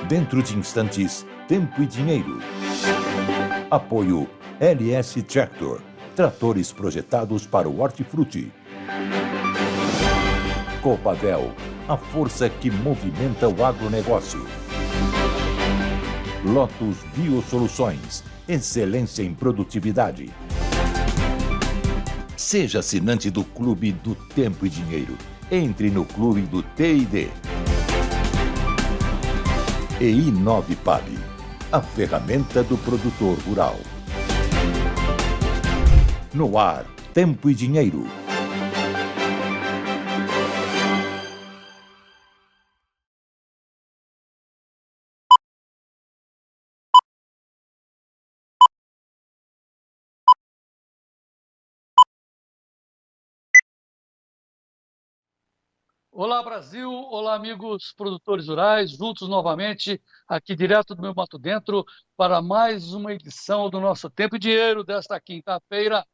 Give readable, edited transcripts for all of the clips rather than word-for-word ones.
Dentro de instantes, Tempo e Dinheiro. Apoio LS Tractor. Tratores projetados para o hortifruti. Copabel, a força que movimenta o agronegócio. Lotus Biosoluções, excelência em produtividade. Seja assinante do Clube do Tempo e Dinheiro. Entre no Clube do T&D. E Inovipab, a ferramenta do produtor rural. No ar, Tempo e Dinheiro. Olá, Brasil! Olá, amigos produtores rurais, juntos novamente, aqui direto do meu Mato Dentro, para mais uma edição do nosso Tempo e Dinheiro desta quinta-feira,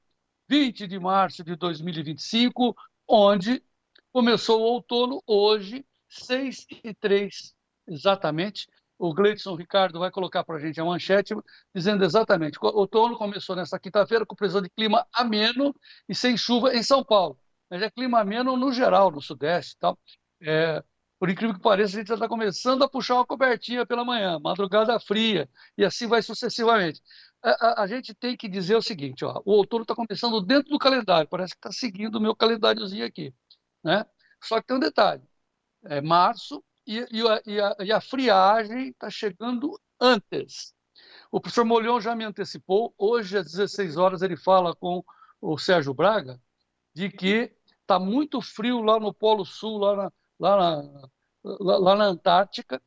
20 de março de 2025, onde começou o outono hoje, 6h03, exatamente. O Gleidson Ricardo vai colocar para a gente a manchete, dizendo exatamente, o outono começou nesta quinta-feira com previsão de clima ameno e sem chuva em São Paulo. Mas é clima ameno no geral, no Sudeste e tal. Por incrível que pareça, a gente já está começando a puxar uma cobertinha pela manhã, madrugada fria, e assim vai sucessivamente. A gente tem que dizer o seguinte, ó, o outono está começando dentro do calendário, parece que está seguindo o meu calendáriozinho aqui, né? Só que tem um detalhe, é março e a friagem está chegando antes. O professor Molhon já me antecipou, hoje às 16 horas ele fala com o Sérgio Braga, de que está muito frio lá no Polo Sul, lá na, lá na Antártica,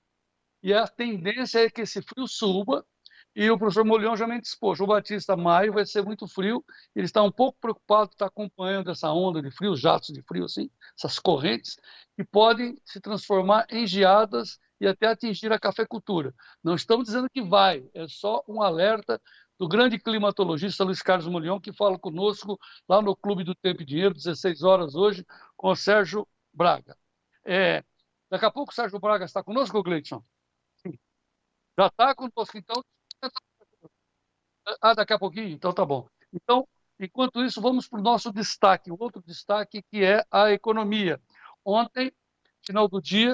e a tendência é que esse frio suba, e o professor Molhão já me dispôs, o Batista maio vai ser muito frio, ele está um pouco preocupado, está acompanhando essa onda de frio, jatos de frio, assim, essas correntes, que podem se transformar em geadas e até atingir a cafeicultura. Não estamos dizendo que vai, é só um alerta do grande climatologista Luiz Carlos Molhão, que fala conosco lá no Clube do Tempo e Dinheiro, 16 horas hoje, com o Sérgio Braga. Daqui a pouco o Sérgio Braga está conosco, Gleidson? Já está conosco, então. Daqui a pouquinho? Então tá bom. Então, enquanto isso, vamos para o nosso destaque, o outro destaque, que é a economia. Ontem, final do dia,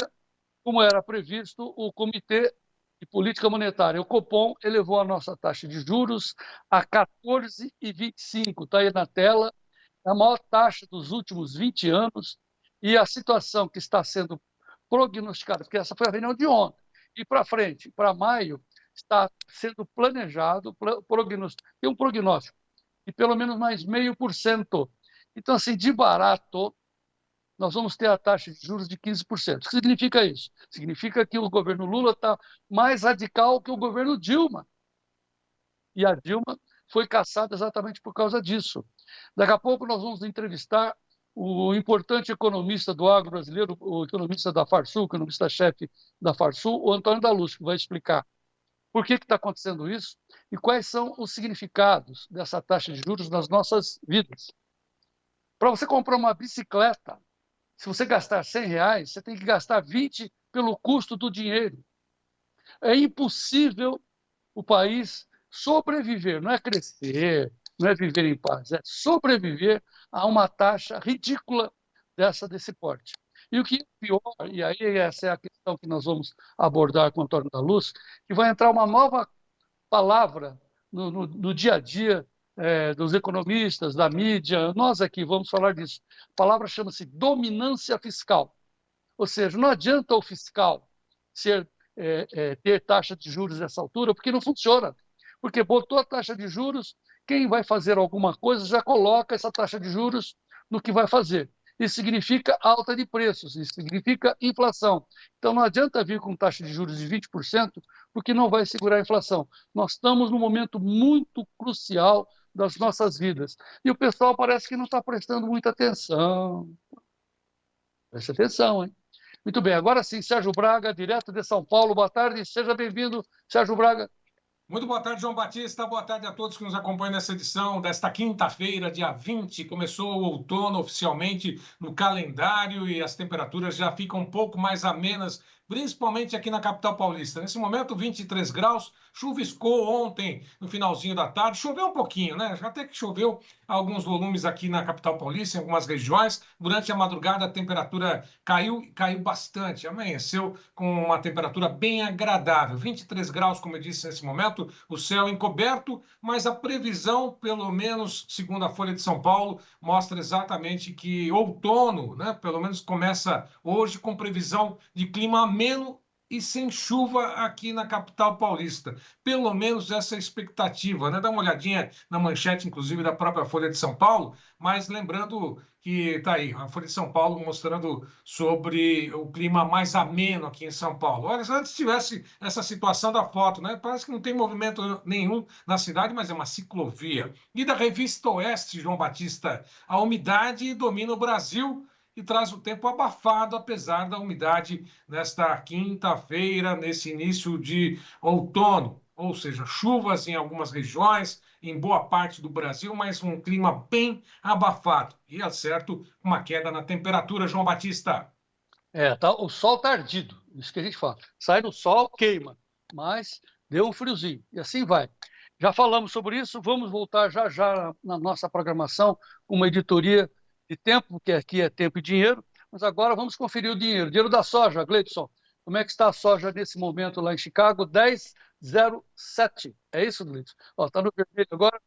como era previsto, o Comitê de Política Monetária, o Copom, elevou a nossa taxa de juros a 14,25. Está aí na tela, é a maior taxa dos últimos 20 anos, e a situação que está sendo prognosticada, porque essa foi a reunião de ontem, e para frente, para maio, está sendo planejado, tem um prognóstico de pelo menos mais 0,5%. Então, assim, de barato, nós vamos ter a taxa de juros de 15%. O que significa isso? Significa que o governo Lula está mais radical que o governo Dilma. E a Dilma foi caçada exatamente por causa disso. Daqui a pouco nós vamos entrevistar o importante economista do agro brasileiro, o economista da Farsul, economista-chefe da Farsul, o Antônio da Luz, que vai explicar por que está acontecendo isso e quais são os significados dessa taxa de juros nas nossas vidas. Para você comprar uma bicicleta, se você gastar R$ 100, você tem que gastar 20 pelo custo do dinheiro. É impossível o país sobreviver, não é crescer, não é viver em paz, é sobreviver a uma taxa ridícula desse porte. E o que é pior, e aí essa é a questão que nós vamos abordar com o Antônio da Luz, que vai entrar uma nova palavra no dia a dia dos economistas, da mídia, nós aqui vamos falar disso. A palavra chama-se dominância fiscal. Ou seja, não adianta o fiscal ter taxa de juros nessa altura, porque não funciona. Porque botou a taxa de juros, quem vai fazer alguma coisa já coloca essa taxa de juros no que vai fazer. Isso significa alta de preços, isso significa inflação. Então não adianta vir com taxa de juros de 20%, porque não vai segurar a inflação. Nós estamos num momento muito crucial das nossas vidas. E o pessoal parece que não está prestando muita atenção. Preste atenção, hein? Muito bem, agora sim, Sérgio Braga, direto de São Paulo. Boa tarde, seja bem-vindo, Sérgio Braga. Muito boa tarde, João Batista. Boa tarde a todos que nos acompanham nessa edição desta quinta-feira, dia 20. Começou o outono oficialmente no calendário e as temperaturas já ficam um pouco mais amenas, principalmente aqui na capital paulista. Nesse momento, 23 graus, chuviscou ontem no finalzinho da tarde. Choveu um pouquinho, né? Até que choveu alguns volumes aqui na capital paulista, em algumas regiões. Durante a madrugada, a temperatura caiu bastante. Amanheceu com uma temperatura bem agradável. 23 graus, como eu disse nesse momento, o céu encoberto, mas a previsão, pelo menos segundo a Folha de São Paulo, mostra exatamente que outono, né, pelo menos começa hoje com previsão de clima ameno e sem chuva aqui na capital paulista. Pelo menos essa expectativa, né? Dá uma olhadinha na manchete, inclusive, da própria Folha de São Paulo, mas lembrando que está aí, a Folha de São Paulo mostrando sobre o clima mais ameno aqui em São Paulo. Olha, antes tivesse essa situação da foto, né? Parece que não tem movimento nenhum na cidade, mas é uma ciclovia. E da Revista Oeste, João Batista, a umidade domina o Brasil e traz o tempo abafado, apesar da umidade nesta quinta-feira, nesse início de outono. Ou seja, chuvas em algumas regiões, em boa parte do Brasil, mas um clima bem abafado. E, é certo, uma queda na temperatura, João Batista. Tá, o sol está ardido, isso que a gente fala. Sai no sol, queima, mas deu um friozinho, e assim vai. Já falamos sobre isso, vamos voltar já já na nossa programação com uma editoria de tempo, porque aqui é tempo e dinheiro, mas agora vamos conferir o dinheiro da soja, Gleidson. Como é que está a soja nesse momento lá em Chicago? 10,07. É isso, Gleidson? Está no vermelho agora.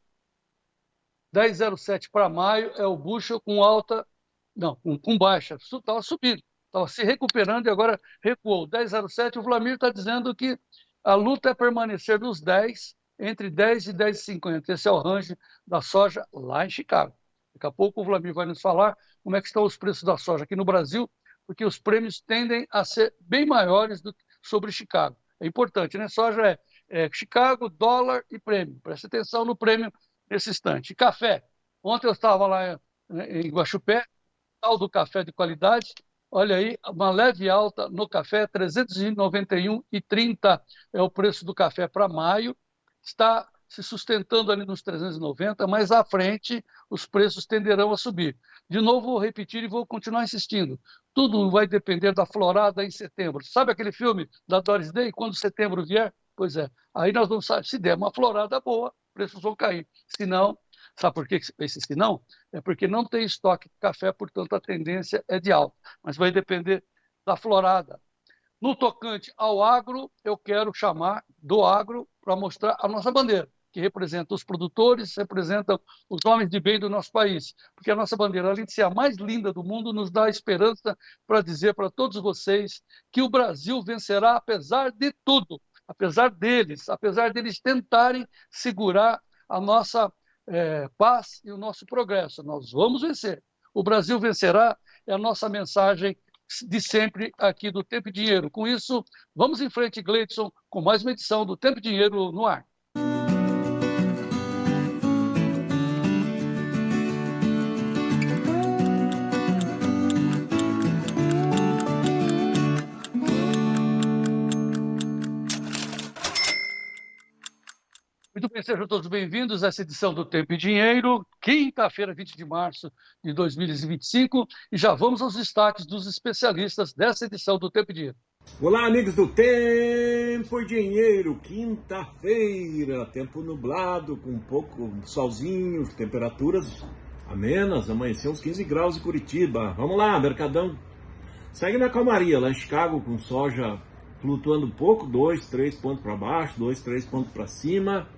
10,07 para maio é o bushel com alta, não, com baixa. Estava subindo, estava se recuperando e agora recuou. 10,07. O Vlamir está dizendo que a luta é permanecer nos 10, entre 10 e 10,50. Esse é o range da soja lá em Chicago. Daqui a pouco o Vlamir vai nos falar como é que estão os preços da soja aqui no Brasil, porque os prêmios tendem a ser bem maiores do que sobre Chicago. É importante, né? Soja é Chicago, dólar e prêmio. Preste atenção no prêmio nesse instante. E café. Ontem eu estava lá em Guaxupé, tal do café de qualidade. Olha aí, uma leve alta no café, 391,30 é o preço do café para maio. Está se sustentando ali nos 390, mas à frente os preços tenderão a subir. De novo, vou repetir e vou continuar insistindo. Tudo vai depender da florada em setembro. Sabe aquele filme da Doris Day, quando setembro vier? Pois é, aí nós vamos saber, se der uma florada boa, preços vão cair. Se não, sabe por que esse se não? É porque não tem estoque de café, portanto a tendência é de alta. Mas vai depender da florada. No tocante ao agro, eu quero chamar do agro para mostrar a nossa bandeira, que representa os produtores, representam os homens de bem do nosso país. Porque a nossa bandeira, além de ser a mais linda do mundo, nos dá esperança para dizer para todos vocês que o Brasil vencerá apesar de tudo, apesar deles tentarem segurar a nossa paz e o nosso progresso. Nós vamos vencer. O Brasil vencerá é a nossa mensagem de sempre aqui do Tempo e Dinheiro. Com isso, vamos em frente, Gleidson, com mais uma edição do Tempo e Dinheiro no ar. Muito bem, sejam todos bem-vindos a essa edição do Tempo e Dinheiro, quinta-feira, 20 de março de 2025, e já vamos aos destaques dos especialistas dessa edição do Tempo e Dinheiro. Olá, amigos do Tempo e Dinheiro, quinta-feira, tempo nublado, com um pouco de solzinho, temperaturas amenas, amanheceu uns 15 graus em Curitiba. Vamos lá, Mercadão. Segue na calmaria, lá em Chicago, com soja flutuando um pouco, 2, 3 pontos para baixo, 2, 3 pontos para cima.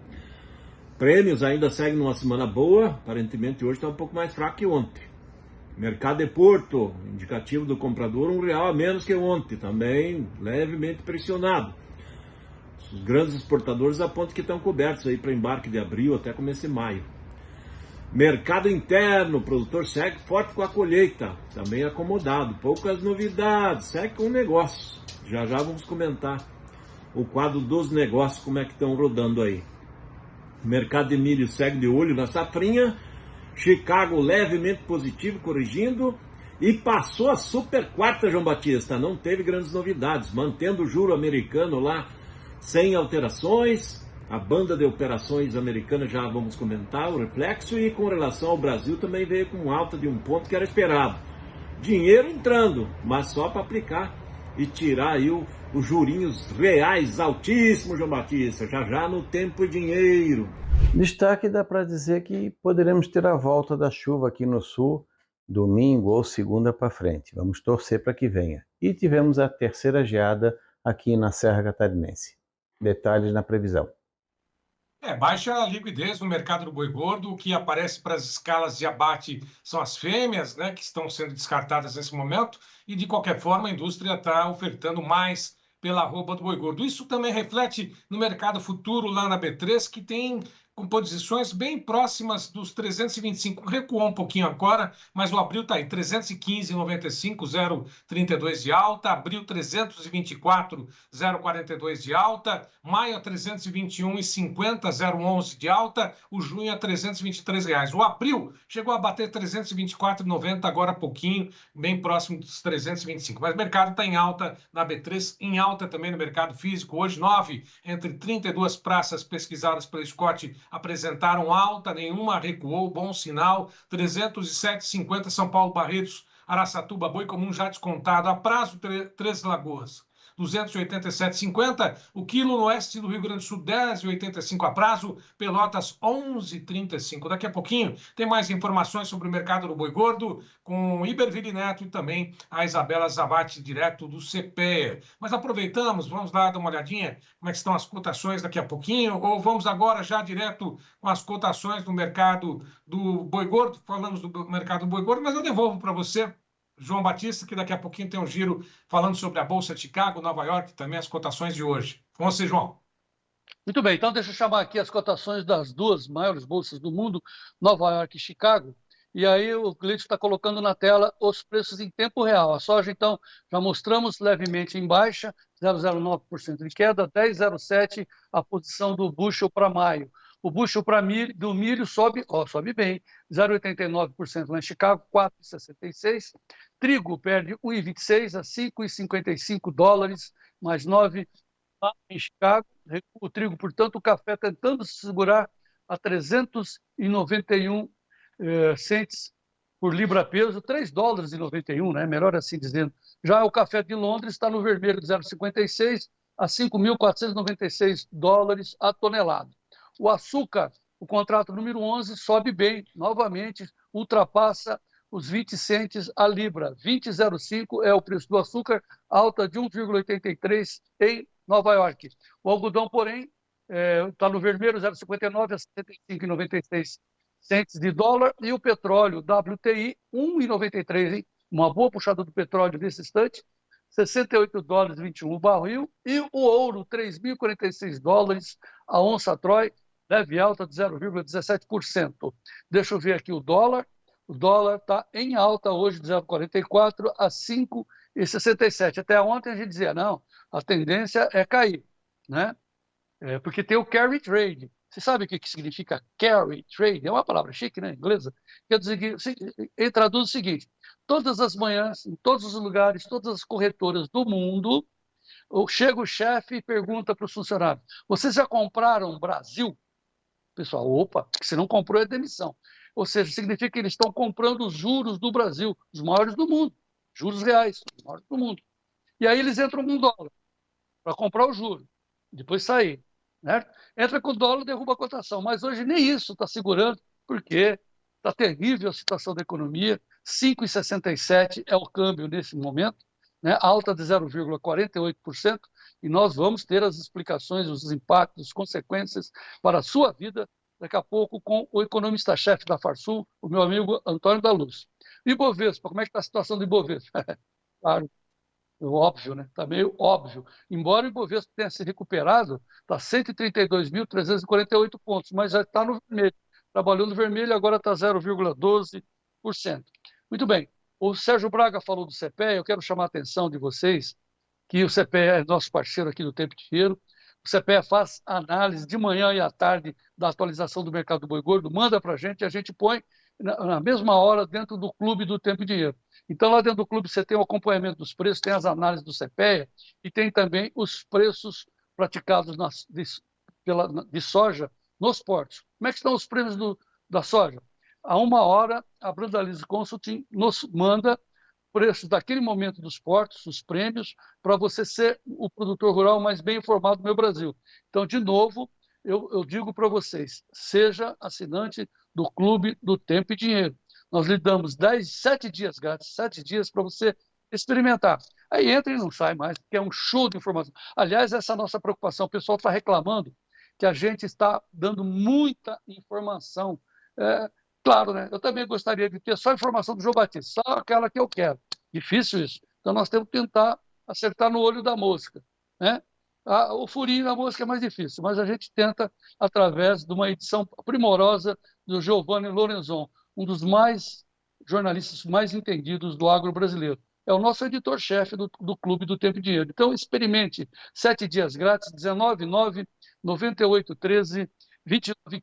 Prêmios ainda seguem numa semana boa, aparentemente hoje está um pouco mais fraco que ontem. Mercado de Porto, indicativo do comprador, R$1 a menos que ontem, também levemente pressionado. Os grandes exportadores apontam que estão cobertos aí para embarque de abril até começo de maio. Mercado interno, o produtor segue forte com a colheita, também acomodado, poucas novidades, segue com o negócio. Já vamos comentar o quadro dos negócios, como é que estão rodando aí. Mercado de milho segue de olho na safrinha. Chicago levemente positivo, corrigindo. E passou a super quarta, João Batista. Não teve grandes novidades. Mantendo o juro americano lá sem alterações. A banda de operações americana já vamos comentar o reflexo, e com relação ao Brasil também veio com alta de um ponto que era esperado. Dinheiro entrando, mas só para aplicar e tirar aí os jurinhos reais altíssimos, João Batista, já no Tempo e Dinheiro. Destaque dá para dizer que poderemos ter a volta da chuva aqui no sul, domingo ou segunda para frente. Vamos torcer para que venha. E tivemos a terceira geada aqui na Serra Catarinense. Detalhes na previsão. Baixa liquidez no mercado do boi gordo. O que aparece para as escalas de abate são as fêmeas, né, que estão sendo descartadas nesse momento, e de qualquer forma a indústria está ofertando mais pela arroba do boi gordo. Isso também reflete no mercado futuro lá na B3, que tem com posições bem próximas dos 325, recuou um pouquinho agora, mas o abril está aí, 315,95, 0,32 de alta, abril 324, 0,42 de alta, maio 321,50, 0,11 de alta, o junho a R$323. O abril chegou a bater 324,90, agora há pouquinho, bem próximo dos 325, mas o mercado está em alta na B3, em alta também no mercado físico, hoje 9 entre 32 praças pesquisadas pelo Scott apresentaram alta, nenhuma recuou, bom sinal, 307,50 São Paulo Barretos, Araçatuba, boi comum já descontado, a prazo Três Lagoas, 287,50, o quilo no oeste do Rio Grande do Sul, 10,85 a prazo, Pelotas, 11,35. Daqui a pouquinho tem mais informações sobre o mercado do boi gordo com o Iberville Neto e também a Isabela Zavati, direto do CPEA. Mas aproveitamos, vamos lá dar uma olhadinha como é que estão as cotações daqui a pouquinho, ou vamos agora já direto com as cotações do mercado do boi gordo. Falamos do mercado do boi gordo, mas eu devolvo para você, João Batista, que daqui a pouquinho tem um giro falando sobre a Bolsa de Chicago, Nova York, também as cotações de hoje. Com você, João. Muito bem, então deixa eu chamar aqui as cotações das duas maiores bolsas do mundo, Nova York e Chicago. E aí o Cleiton está colocando na tela os preços em tempo real. A soja, então, já mostramos levemente em baixa, 0,09% de queda, 10,07% a posição do bushel para maio. O bushel do milho sobe bem, 0,89% lá em Chicago, 4,66%. Trigo perde 1,26 a 5,55 dólares, mais 9 lá em Chicago. O trigo, portanto, o café tentando se segurar a 391 cents por libra-peso, 3 dólares e 91, né? Melhor assim dizendo. Já o café de Londres está no vermelho, de 0,56 a 5.496 dólares a tonelada. O açúcar, o contrato número 11, sobe bem, novamente, ultrapassa os 20 centes a libra. 20,05 é o preço do açúcar, alta de 1,83 em Nova York. O algodão, porém, está no vermelho, 0,59 a 75,96 centes de dólar. E o petróleo, WTI, 1,93, hein? Uma boa puxada do petróleo nesse instante, 68 dólares e 21 o barril. E o ouro, 3.046 dólares a onça Troy, leve alta de 0,17%. Deixa eu ver aqui o dólar. O dólar está em alta hoje de 0,44 a 5,67. Até ontem a gente dizia, não, a tendência é cair, né? Porque tem o carry trade. Você sabe o que significa carry trade? É uma palavra chique, né, inglesa. Quer dizer que ele traduz o seguinte: todas as manhãs, em todos os lugares, todas as corretoras do mundo, chega o chefe e pergunta para os funcionários: vocês já compraram Brasil? Pessoal, opa, se não comprou é demissão. Ou seja, significa que eles estão comprando os juros do Brasil, os maiores do mundo, juros reais, os maiores do mundo. E aí eles entram com dólar para comprar o juro, depois sair. Né? Entra com dólar e derruba a cotação. Mas hoje nem isso está segurando, porque está terrível a situação da economia. 5,67 é o câmbio nesse momento, né? Alta de 0,48%, e nós vamos ter as explicações, os impactos, as consequências para a sua vida daqui a pouco com o economista-chefe da Farsul, o meu amigo Antônio da Luz. Ibovespa, como é que está a situação do Ibovespa? Claro, óbvio, né? Está meio óbvio. Embora o Ibovespa tenha se recuperado, está 132.348 pontos, mas já está no vermelho. Trabalhou no vermelho, agora está 0,12%. Muito bem. O Sérgio Braga falou do CPEA, eu quero chamar a atenção de vocês que o CPEA é nosso parceiro aqui do Tempo de Dinheiro. O CPEA faz análise de manhã e à tarde da atualização do mercado do boi gordo, manda para a gente põe na mesma hora dentro do clube do Tempo e Dinheiro. Então, lá dentro do clube você tem o acompanhamento dos preços, tem as análises do CPEA e tem também os preços praticados de soja nos portos. Como é que estão os prêmios da soja? Há 1 hora, a Brandalize Consulting nos manda preços daquele momento dos portos, os prêmios, para você ser o produtor rural mais bem informado do meu Brasil. Então, de novo, eu digo para vocês, seja assinante do Clube do Tempo e Dinheiro. Nós lhe damos 7 dias grátis, 7 dias para você experimentar. Aí entra e não sai mais, porque é um show de informação. Aliás, essa é a nossa preocupação. O pessoal está reclamando que a gente está dando muita informação. Claro, né? Eu também gostaria de ter só a informação do João Batista, só aquela que eu quero. Difícil isso. Então, nós temos que tentar acertar no olho da mosca, né? O furinho da mosca é mais difícil, mas a gente tenta através de uma edição primorosa do Giovanni Lorenzon, um dos jornalistas mais entendidos do agro brasileiro. É o nosso editor-chefe do Clube do Tempo e Dinheiro. Então, experimente 7 dias grátis, 19,9, 98,13, 29,15.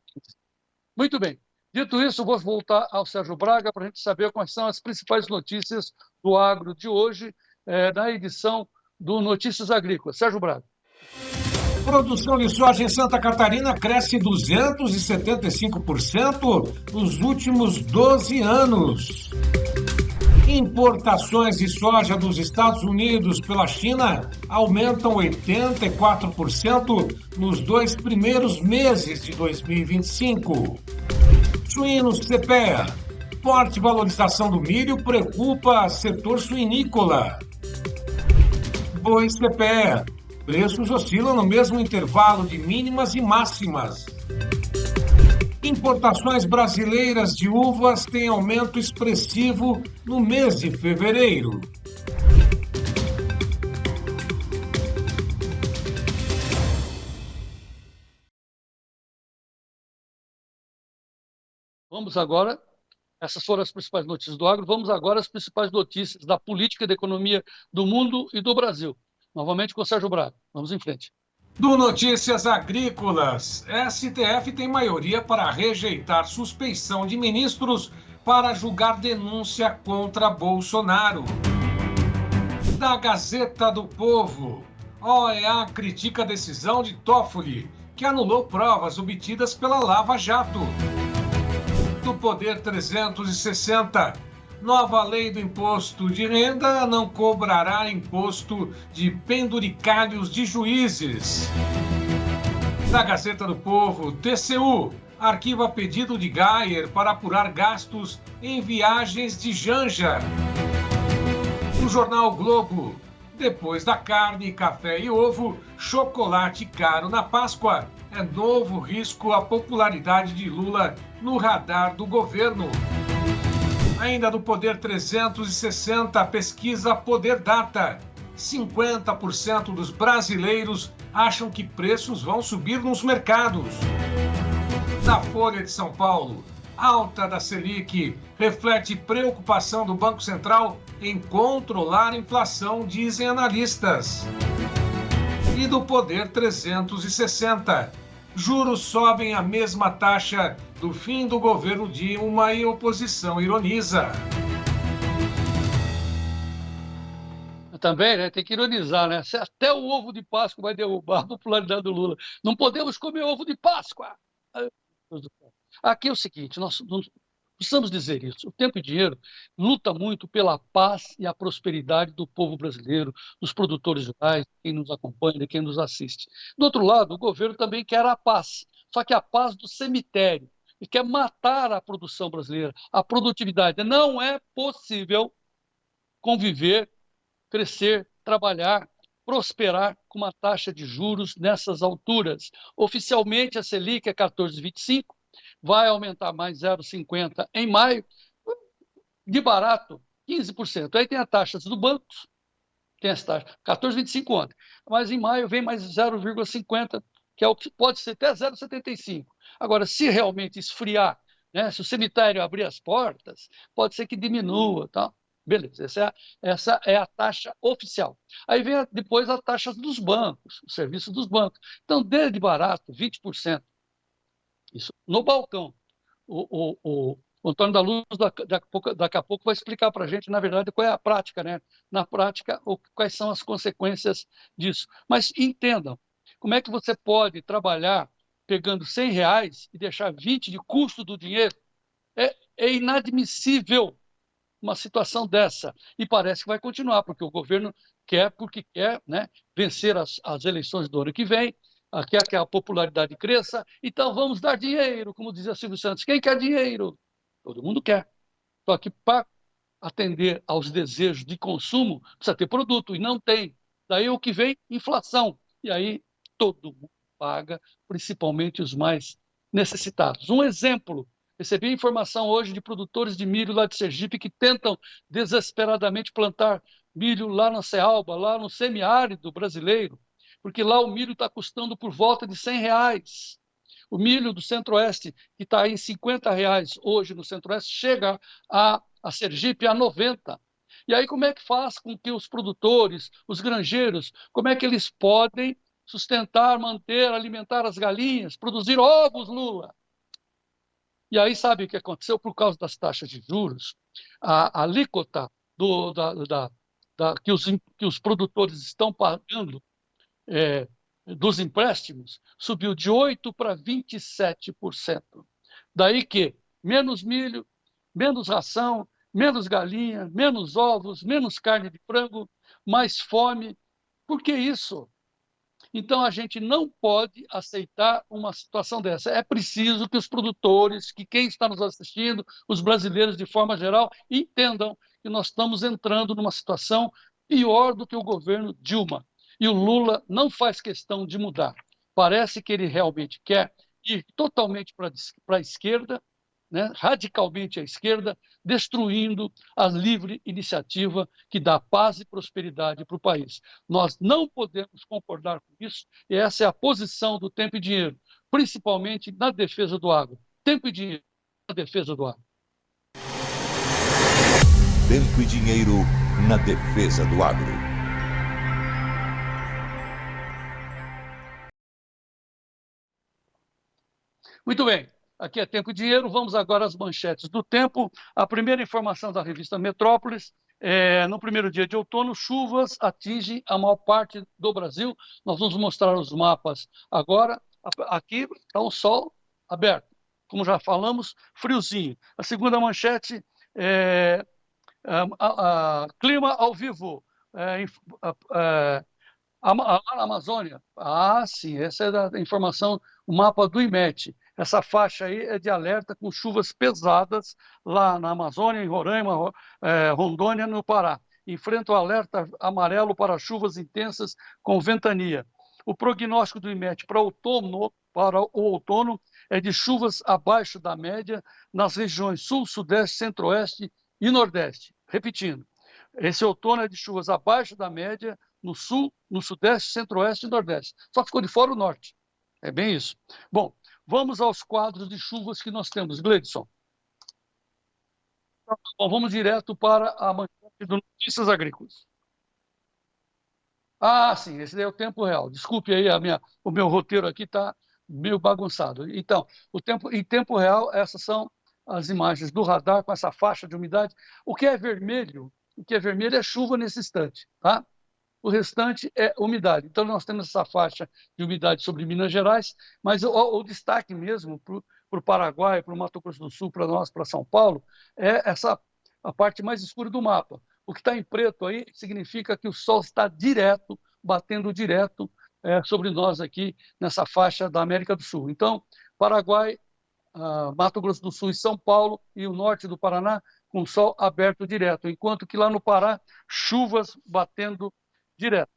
Muito bem. Dito isso, vou voltar ao Sérgio Braga para a gente saber quais são as principais notícias do agro de hoje, na edição do Notícias Agrícolas. Sérgio Braga. Produção de soja em Santa Catarina cresce 275% nos últimos 12 anos. Importações de soja dos Estados Unidos pela China aumentam 84% nos 2 primeiros meses de 2025. Suínos CPEA. Forte valorização do milho preocupa setor suinícola. Boi CPEA. Preços oscilam no mesmo intervalo de mínimas e máximas. Importações brasileiras de uvas têm aumento expressivo no mês de fevereiro. Vamos agora, essas foram as principais notícias do agro, vamos agora às principais notícias da política e da economia do mundo e do Brasil. Novamente com o Sérgio Braga. Vamos em frente. Do Notícias Agrícolas, STF tem maioria para rejeitar suspeição de ministros para julgar denúncia contra Bolsonaro. Da Gazeta do Povo, OEA critica a decisão de Toffoli, que anulou provas obtidas pela Lava Jato. Do Poder 360, nova lei do imposto de renda não cobrará imposto de penduricalhos de juízes. Da Gazeta do Povo, TCU arquiva pedido de Geyer para apurar gastos em viagens de Janja. No jornal Globo, depois da carne, café e ovo, chocolate caro na Páscoa. É novo risco à popularidade de Lula no radar do governo. Ainda do Poder 360, pesquisa Poder Data. 50% dos brasileiros acham que preços vão subir nos mercados. Da Folha de São Paulo, alta da Selic reflete preocupação do Banco Central em controlar a inflação, dizem analistas. E do Poder 360, juros sobem a mesma taxa do fim do governo Dilma e oposição ironiza. Também, né, tem que ironizar, né? Até o ovo de Páscoa vai derrubar a popularidade do Lula. Não podemos comer ovo de Páscoa! Aqui é o seguinte, nós precisamos dizer isso. O Tempo e Dinheiro luta muito pela paz e a prosperidade do povo brasileiro, dos produtores rurais, quem nos acompanha, quem nos assiste. Do outro lado, o governo também quer a paz, só que a paz do cemitério. E quer matar a produção brasileira, a produtividade. Não é possível conviver, crescer, trabalhar, prosperar com uma taxa de juros nessas alturas. Oficialmente, a Selic é 14,25%, vai aumentar mais 0,50% em maio, de barato, 15%. Aí tem as taxas do banco, tem as taxas, 14,25% ontem, mas em maio vem mais 0,50%, que é o que pode ser até 0,75%. Agora, se realmente esfriar, né, se o cemitério abrir as portas, pode ser que diminua, tá? Beleza, essa é a taxa oficial. Aí vem depois as taxas dos bancos, o serviço dos bancos. Então, desde barato, 20%. Isso no balcão. O Antônio da Luz daqui a pouco vai explicar para a gente, na verdade, qual é a prática, né? Na prática, quais são as consequências disso. Mas entendam, como é que você pode trabalhar pegando R$100 e deixar 20 de custo do dinheiro. É inadmissível uma situação dessa. E parece que vai continuar, porque o governo quer, porque quer, né, vencer as eleições do ano que vem, quer que a popularidade cresça. Então vamos dar dinheiro, como dizia Silvio Santos. Quem quer dinheiro? Todo mundo quer. Só que para atender aos desejos de consumo, precisa ter produto, e não tem. Daí o que vem? Inflação. E aí todo mundo paga, principalmente os mais necessitados. Um exemplo: recebi informação hoje de produtores de milho lá de Sergipe que tentam desesperadamente plantar milho lá na Cealba, lá no semiárido brasileiro, porque lá o milho está custando por volta de R$100. O milho do Centro-Oeste, que está em R$50 hoje no Centro-Oeste, chega a Sergipe a 90. E aí como é que faz com que os produtores, os granjeiros, como é que eles podem sustentar, manter, alimentar as galinhas, produzir ovos, Lula? E aí sabe o que aconteceu? Por causa das taxas de juros, a alíquota que os produtores estão pagando dos empréstimos subiu de 8% para 27%. Daí que menos milho, menos ração, menos galinha, menos ovos, menos carne de frango, mais fome. Por que isso? Então a gente não pode aceitar uma situação dessa. É preciso que os produtores, que quem está nos assistindo, os brasileiros de forma geral, entendam que nós estamos entrando numa situação pior do que o governo Dilma. E o Lula não faz questão de mudar. Parece que ele realmente quer ir totalmente para a esquerda, né, radicalmente à esquerda, destruindo a livre iniciativa que dá paz e prosperidade para o país. Nós não podemos concordar com isso, e essa é a posição do Tempo e Dinheiro, principalmente na defesa do agro. Tempo e dinheiro na defesa do agro. Tempo e Dinheiro na defesa do agro. Muito bem, aqui é Tempo e Dinheiro. Vamos agora às manchetes do Tempo. A primeira informação da revista Metrópolis: no primeiro dia de outono, chuvas atingem a maior parte do Brasil. Nós vamos mostrar os mapas agora. Aqui está o sol aberto, como já falamos, friozinho. A segunda manchete é clima ao vivo. Lá na Amazônia. Sim, essa é a informação, o mapa do IMET. Essa faixa aí é de alerta com chuvas pesadas lá na Amazônia, em Roraima, Rondônia, no Pará. Enfrenta o alerta amarelo para chuvas intensas com ventania. O prognóstico do IMET para o outono é de chuvas abaixo da média nas regiões Sul, Sudeste, Centro-Oeste e Nordeste. Repetindo, esse outono é de chuvas abaixo da média no Sul, no Sudeste, Centro-Oeste e Nordeste. Só ficou de fora o Norte. É bem isso. Bom, vamos aos quadros de chuvas que nós temos. Gleidson. Bom, vamos direto para a manchete do Notícias Agrícolas. Sim, esse daí é o tempo real. Desculpe aí, o meu roteiro aqui está meio bagunçado. Então, em tempo real, essas são as imagens do radar com essa faixa de umidade. O que é vermelho é chuva nesse instante, tá? O restante é umidade. Então, nós temos essa faixa de umidade sobre Minas Gerais, mas o destaque mesmo para o Paraguai, para o Mato Grosso do Sul, para nós, para São Paulo, é a parte mais escura do mapa. O que está em preto aí significa que o sol está batendo direto sobre nós aqui nessa faixa da América do Sul. Então, Paraguai, Mato Grosso do Sul e São Paulo e o norte do Paraná com sol aberto direto, enquanto que lá no Pará, chuvas batendo direto.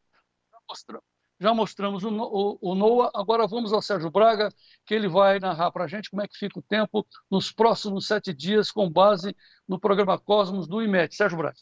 Já mostramos o NOAA, agora vamos ao Sérgio Braga, que ele vai narrar para a gente como é que fica o tempo nos próximos 7 dias, com base no programa Cosmos do IMET. Sérgio Braga.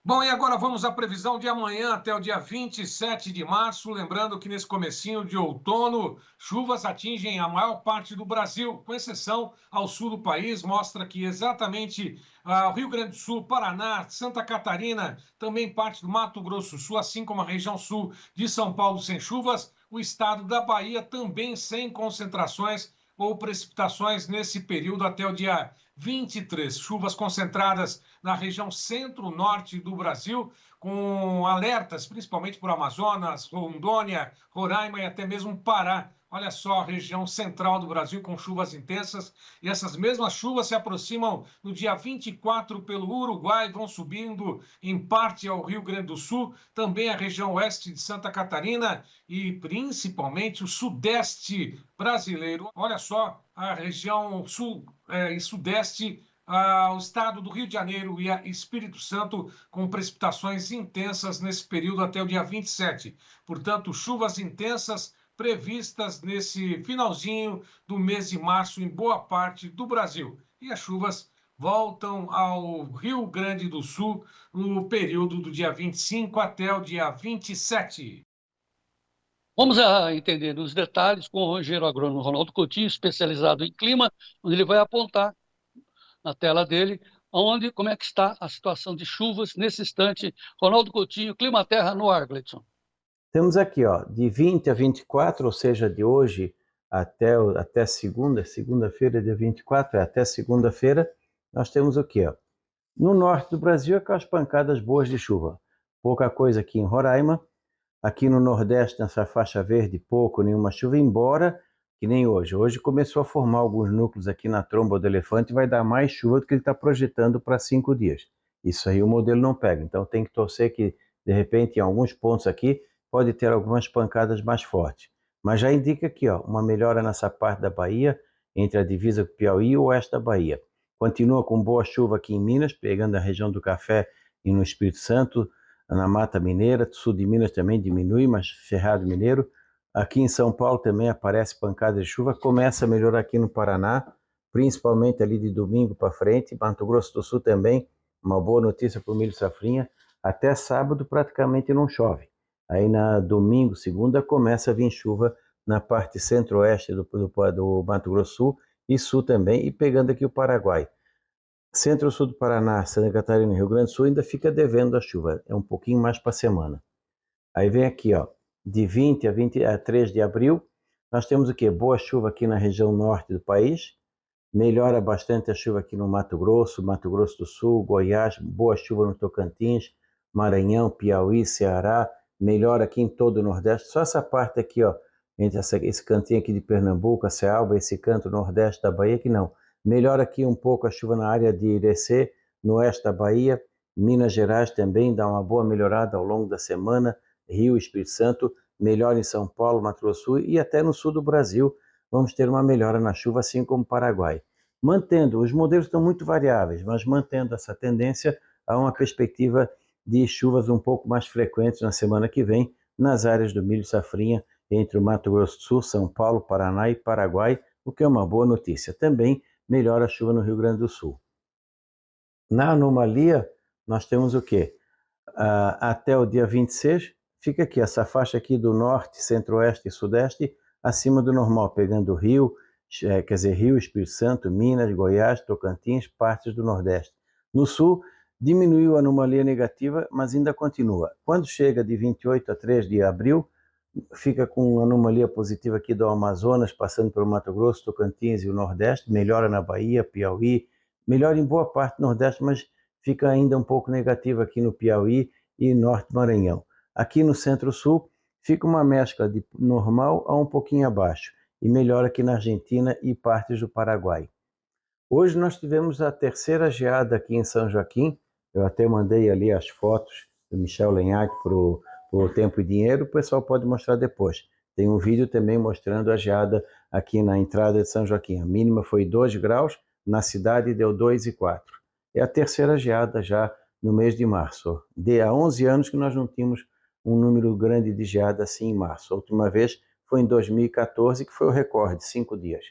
Bom, e agora vamos à previsão de amanhã até o dia 27 de março. Lembrando que nesse comecinho de outono, chuvas atingem a maior parte do Brasil, com exceção ao sul do país. Mostra que exatamente o Rio Grande do Sul, Paraná, Santa Catarina, também parte do Mato Grosso do Sul, assim como a região sul de São Paulo sem chuvas. O estado da Bahia também sem concentrações ou precipitações nesse período até o dia 23. Chuvas concentradas na região centro-norte do Brasil, com alertas principalmente por Amazonas, Rondônia, Roraima e até mesmo Pará, Olha só, a região central do Brasil com chuvas intensas, e essas mesmas chuvas se aproximam no dia 24 pelo Uruguai, vão subindo em parte ao Rio Grande do Sul, também a região oeste de Santa Catarina e principalmente o sudeste brasileiro. Olha só, a região sul e sudeste, o estado do Rio de Janeiro e Espírito Santo com precipitações intensas nesse período até o dia 27. Portanto, chuvas intensas previstas nesse finalzinho do mês de março em boa parte do Brasil. E as chuvas voltam ao Rio Grande do Sul no período do dia 25 até o dia 27. Vamos entender os detalhes com o engenheiro agrônomo Ronaldo Coutinho, especializado em clima, onde ele vai apontar na tela dele como é que está a situação de chuvas nesse instante. Ronaldo Coutinho, Clima Terra no ar, Gleidson. Temos aqui, ó, de 20 a 24, ou seja, de hoje até segunda-feira, dia 24, até segunda-feira, nós temos o quê? Ó? No norte do Brasil, aquelas pancadas boas de chuva. Pouca coisa aqui em Roraima. Aqui no Nordeste, nessa faixa verde, pouco, nenhuma chuva, embora que nem hoje. Hoje começou a formar alguns núcleos aqui na tromba do elefante e vai dar mais chuva do que ele está projetando para 5 dias. Isso aí o modelo não pega. Então tem que torcer que, de repente, em alguns pontos aqui, pode ter algumas pancadas mais fortes. Mas já indica aqui, ó, uma melhora nessa parte da Bahia, entre a divisa com o Piauí e o oeste da Bahia. Continua com boa chuva aqui em Minas, pegando a região do Café e no Espírito Santo, na Mata Mineira, sul de Minas também diminui, mas Cerrado Mineiro. Aqui em São Paulo também aparece pancada de chuva, começa a melhorar aqui no Paraná, principalmente ali de domingo para frente. Mato Grosso do Sul também, uma boa notícia para o milho safrinha. Até sábado praticamente não chove. Aí na domingo, segunda, começa a vir chuva na parte centro-oeste do Mato Grosso do Sul e sul também, e pegando aqui o Paraguai. Centro-sul do Paraná, Santa Catarina e Rio Grande do Sul ainda fica devendo a chuva, é um pouquinho mais para a semana. Aí vem aqui, ó, de 20 a 3 de abril, nós temos o quê? Boa chuva aqui na região norte do país, melhora bastante a chuva aqui no Mato Grosso do Sul, Goiás, boa chuva no Tocantins, Maranhão, Piauí, Ceará, melhora aqui em todo o Nordeste, só essa parte aqui, ó, entre esse cantinho aqui de Pernambuco, a Cealba, esse canto nordeste da Bahia, que não. Melhora aqui um pouco a chuva na área de Irecê, no oeste da Bahia, Minas Gerais também dá uma boa melhorada ao longo da semana, Rio, Espírito Santo, melhora em São Paulo, Mato Grosso do Sul e até no sul do Brasil vamos ter uma melhora na chuva, assim como o Paraguai. Mantendo, os modelos estão muito variáveis, mas mantendo essa tendência, há uma perspectiva de chuvas um pouco mais frequentes na semana que vem nas áreas do milho safrinha entre o Mato Grosso do Sul, São Paulo, Paraná e Paraguai, o que é uma boa notícia. Também melhora a chuva no Rio Grande do Sul. Na anomalia, nós temos o quê? Até o dia 26, fica aqui essa faixa aqui do norte, centro-oeste e sudeste, acima do normal, pegando Rio, Rio, Espírito Santo, Minas, Goiás, Tocantins, partes do Nordeste. No sul, diminuiu a anomalia negativa, mas ainda continua. Quando chega de 28 a 3 de abril, fica com anomalia positiva aqui do Amazonas, passando pelo Mato Grosso, Tocantins e o Nordeste, melhora na Bahia, Piauí, melhora em boa parte do Nordeste, mas fica ainda um pouco negativa aqui no Piauí e Norte Maranhão. Aqui no Centro-Sul, fica uma mescla de normal a um pouquinho abaixo, e melhora aqui na Argentina e partes do Paraguai. Hoje nós tivemos a terceira geada aqui em São Joaquim, eu até mandei ali as fotos do Michel Lenhac para o Tempo e Dinheiro, o pessoal pode mostrar depois. Tem um vídeo também mostrando a geada aqui na entrada de São Joaquim. A mínima foi 2 graus, na cidade deu 2,4. É a terceira geada já no mês de março. Há 11 anos que nós não tínhamos um número grande de geada assim em março. A última vez foi em 2014, que foi o recorde, 5 dias.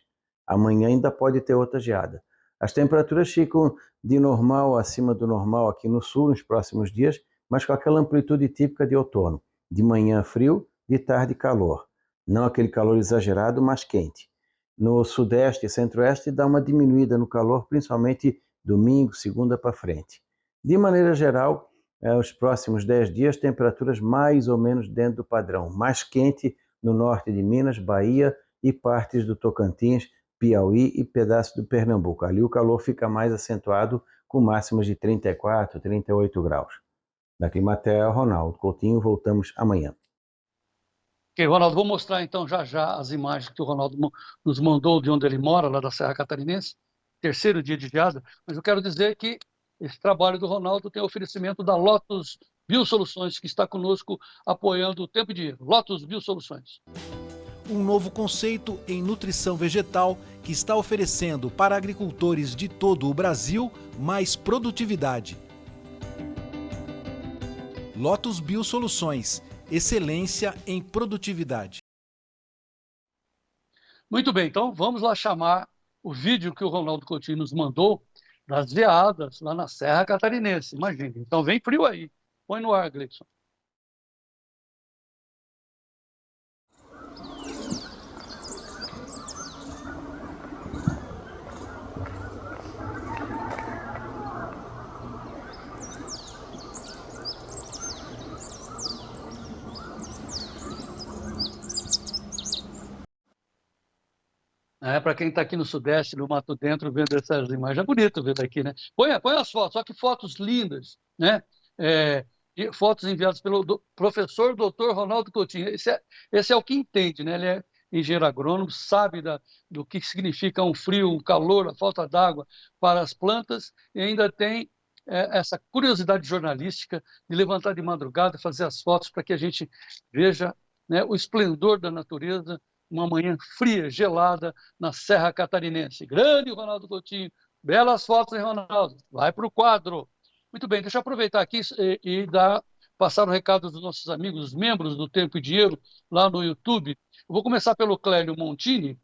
Amanhã ainda pode ter outra geada. As temperaturas ficam de normal, acima do normal aqui no sul nos próximos dias, mas com aquela amplitude típica de outono. De manhã frio, de tarde calor. Não aquele calor exagerado, mas quente. No sudeste e centro-oeste dá uma diminuída no calor, principalmente domingo, segunda para frente. De maneira geral, os próximos 10 dias, temperaturas mais ou menos dentro do padrão. Mais quente no norte de Minas, Bahia e partes do Tocantins, Piauí e pedaços do Pernambuco. Ali o calor fica mais acentuado, com máximas de 34, 38 graus. Da Climaterra, Ronaldo Coutinho, voltamos amanhã. Ok, Ronaldo, vou mostrar então já as imagens que o Ronaldo nos mandou de onde ele mora, lá da Serra Catarinense, terceiro dia de geada, mas eu quero dizer que esse trabalho do Ronaldo tem oferecimento da Lotus Biosoluções, que está conosco apoiando o Tempo e Dinheiro. Lotus Biosoluções. Um novo conceito em nutrição vegetal que está oferecendo para agricultores de todo o Brasil mais produtividade. Lotus Biosoluções, excelência em produtividade. Muito bem, então vamos lá chamar o vídeo que o Ronaldo Coutinho nos mandou das geadas lá na Serra Catarinense. Imagina, então vem frio aí. Põe no ar, Gleison. Para quem está aqui no Sudeste, no Mato Dentro, vendo essas imagens, é bonito ver daqui, né? Põe as fotos, só que fotos lindas, né? Fotos enviadas pelo professor Dr. Ronaldo Coutinho. Esse é o que entende, né? Ele é engenheiro agrônomo, sabe do que significa um frio, um calor, a falta d'água para as plantas, e ainda tem essa curiosidade jornalística de levantar de madrugada, fazer as fotos para que a gente veja, né, o esplendor da natureza, uma manhã fria, gelada, na Serra Catarinense. Grande Ronaldo Coutinho. Belas fotos, hein, Ronaldo? Vai para o quadro. Muito bem, deixa eu aproveitar aqui e passar um recado dos nossos amigos, os membros do Tempo e Dinheiro, lá no YouTube. Eu vou começar pelo Clélio Montini,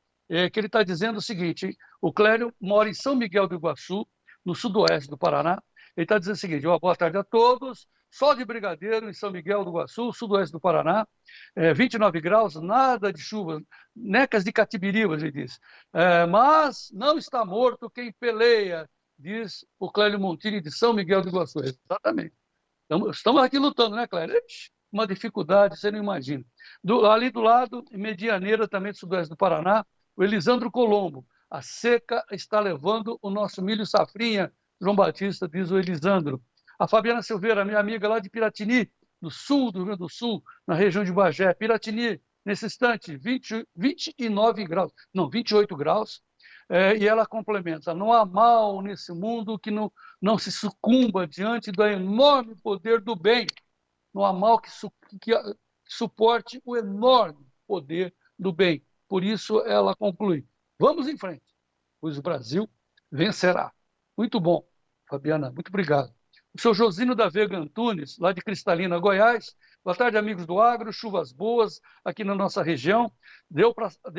que ele está dizendo o seguinte: o Clélio mora em São Miguel do Iguaçu, no sudoeste do Paraná. Ele está dizendo o seguinte: boa tarde a todos. Sol de brigadeiro em São Miguel do Iguaçu, sudoeste do Paraná, 29 graus, nada de chuva, necas de catibiribas, ele diz. Mas não está morto quem peleia, diz o Clélio Montini de São Miguel do Iguaçu. Exatamente. Estamos aqui lutando, né, Clélio? Uma dificuldade, você não imagina. Ali do lado, em Medianeira, também do sudoeste do Paraná, o Elisandro Colombo. A seca está levando o nosso milho safrinha, João Batista, diz o Elisandro. A Fabiana Silveira, minha amiga lá de Piratini, no sul do Rio Grande do Sul, na região de Bagé. Piratini, nesse instante, 29 graus, não, 28 graus. E ela complementa: não há mal nesse mundo que não se sucumba diante do enorme poder do bem. Não há mal que suporte o enorme poder do bem. Por isso, ela conclui: vamos em frente, pois o Brasil vencerá. Muito bom, Fabiana, muito obrigado. O seu Josino da Vega Antunes, lá de Cristalina, Goiás. Boa tarde, amigos do agro, chuvas boas aqui na nossa região. Deu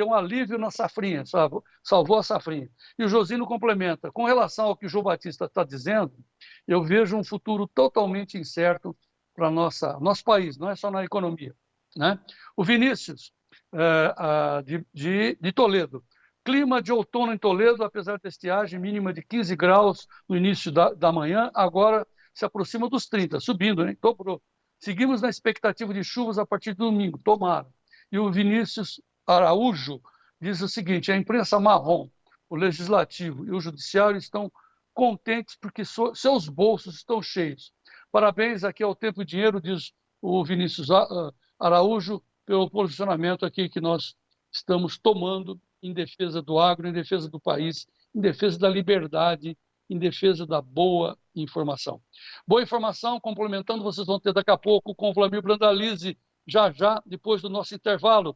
um alívio na safrinha, salvou a safrinha. E o Josino complementa: com relação ao que o João Batista está dizendo, eu vejo um futuro totalmente incerto para nosso país, não é só na economia, né? O Vinícius, de Toledo. Clima de outono em Toledo, apesar da estiagem mínima de 15 graus no início da manhã, agora se aproxima dos 30, subindo, hein? Dobrou. Seguimos na expectativa de chuvas a partir do domingo, tomara. E o Vinícius Araújo diz o seguinte: a imprensa marrom, o legislativo e o judiciário estão contentes porque seus bolsos estão cheios. Parabéns aqui ao Tempo e Dinheiro, diz o Vinícius Araújo, pelo posicionamento aqui que nós estamos tomando em defesa do agro, em defesa do país, em defesa da liberdade, em defesa da boa informação. Boa informação, complementando, vocês vão ter daqui a pouco com o Vlamir Brandalize, já, depois do nosso intervalo.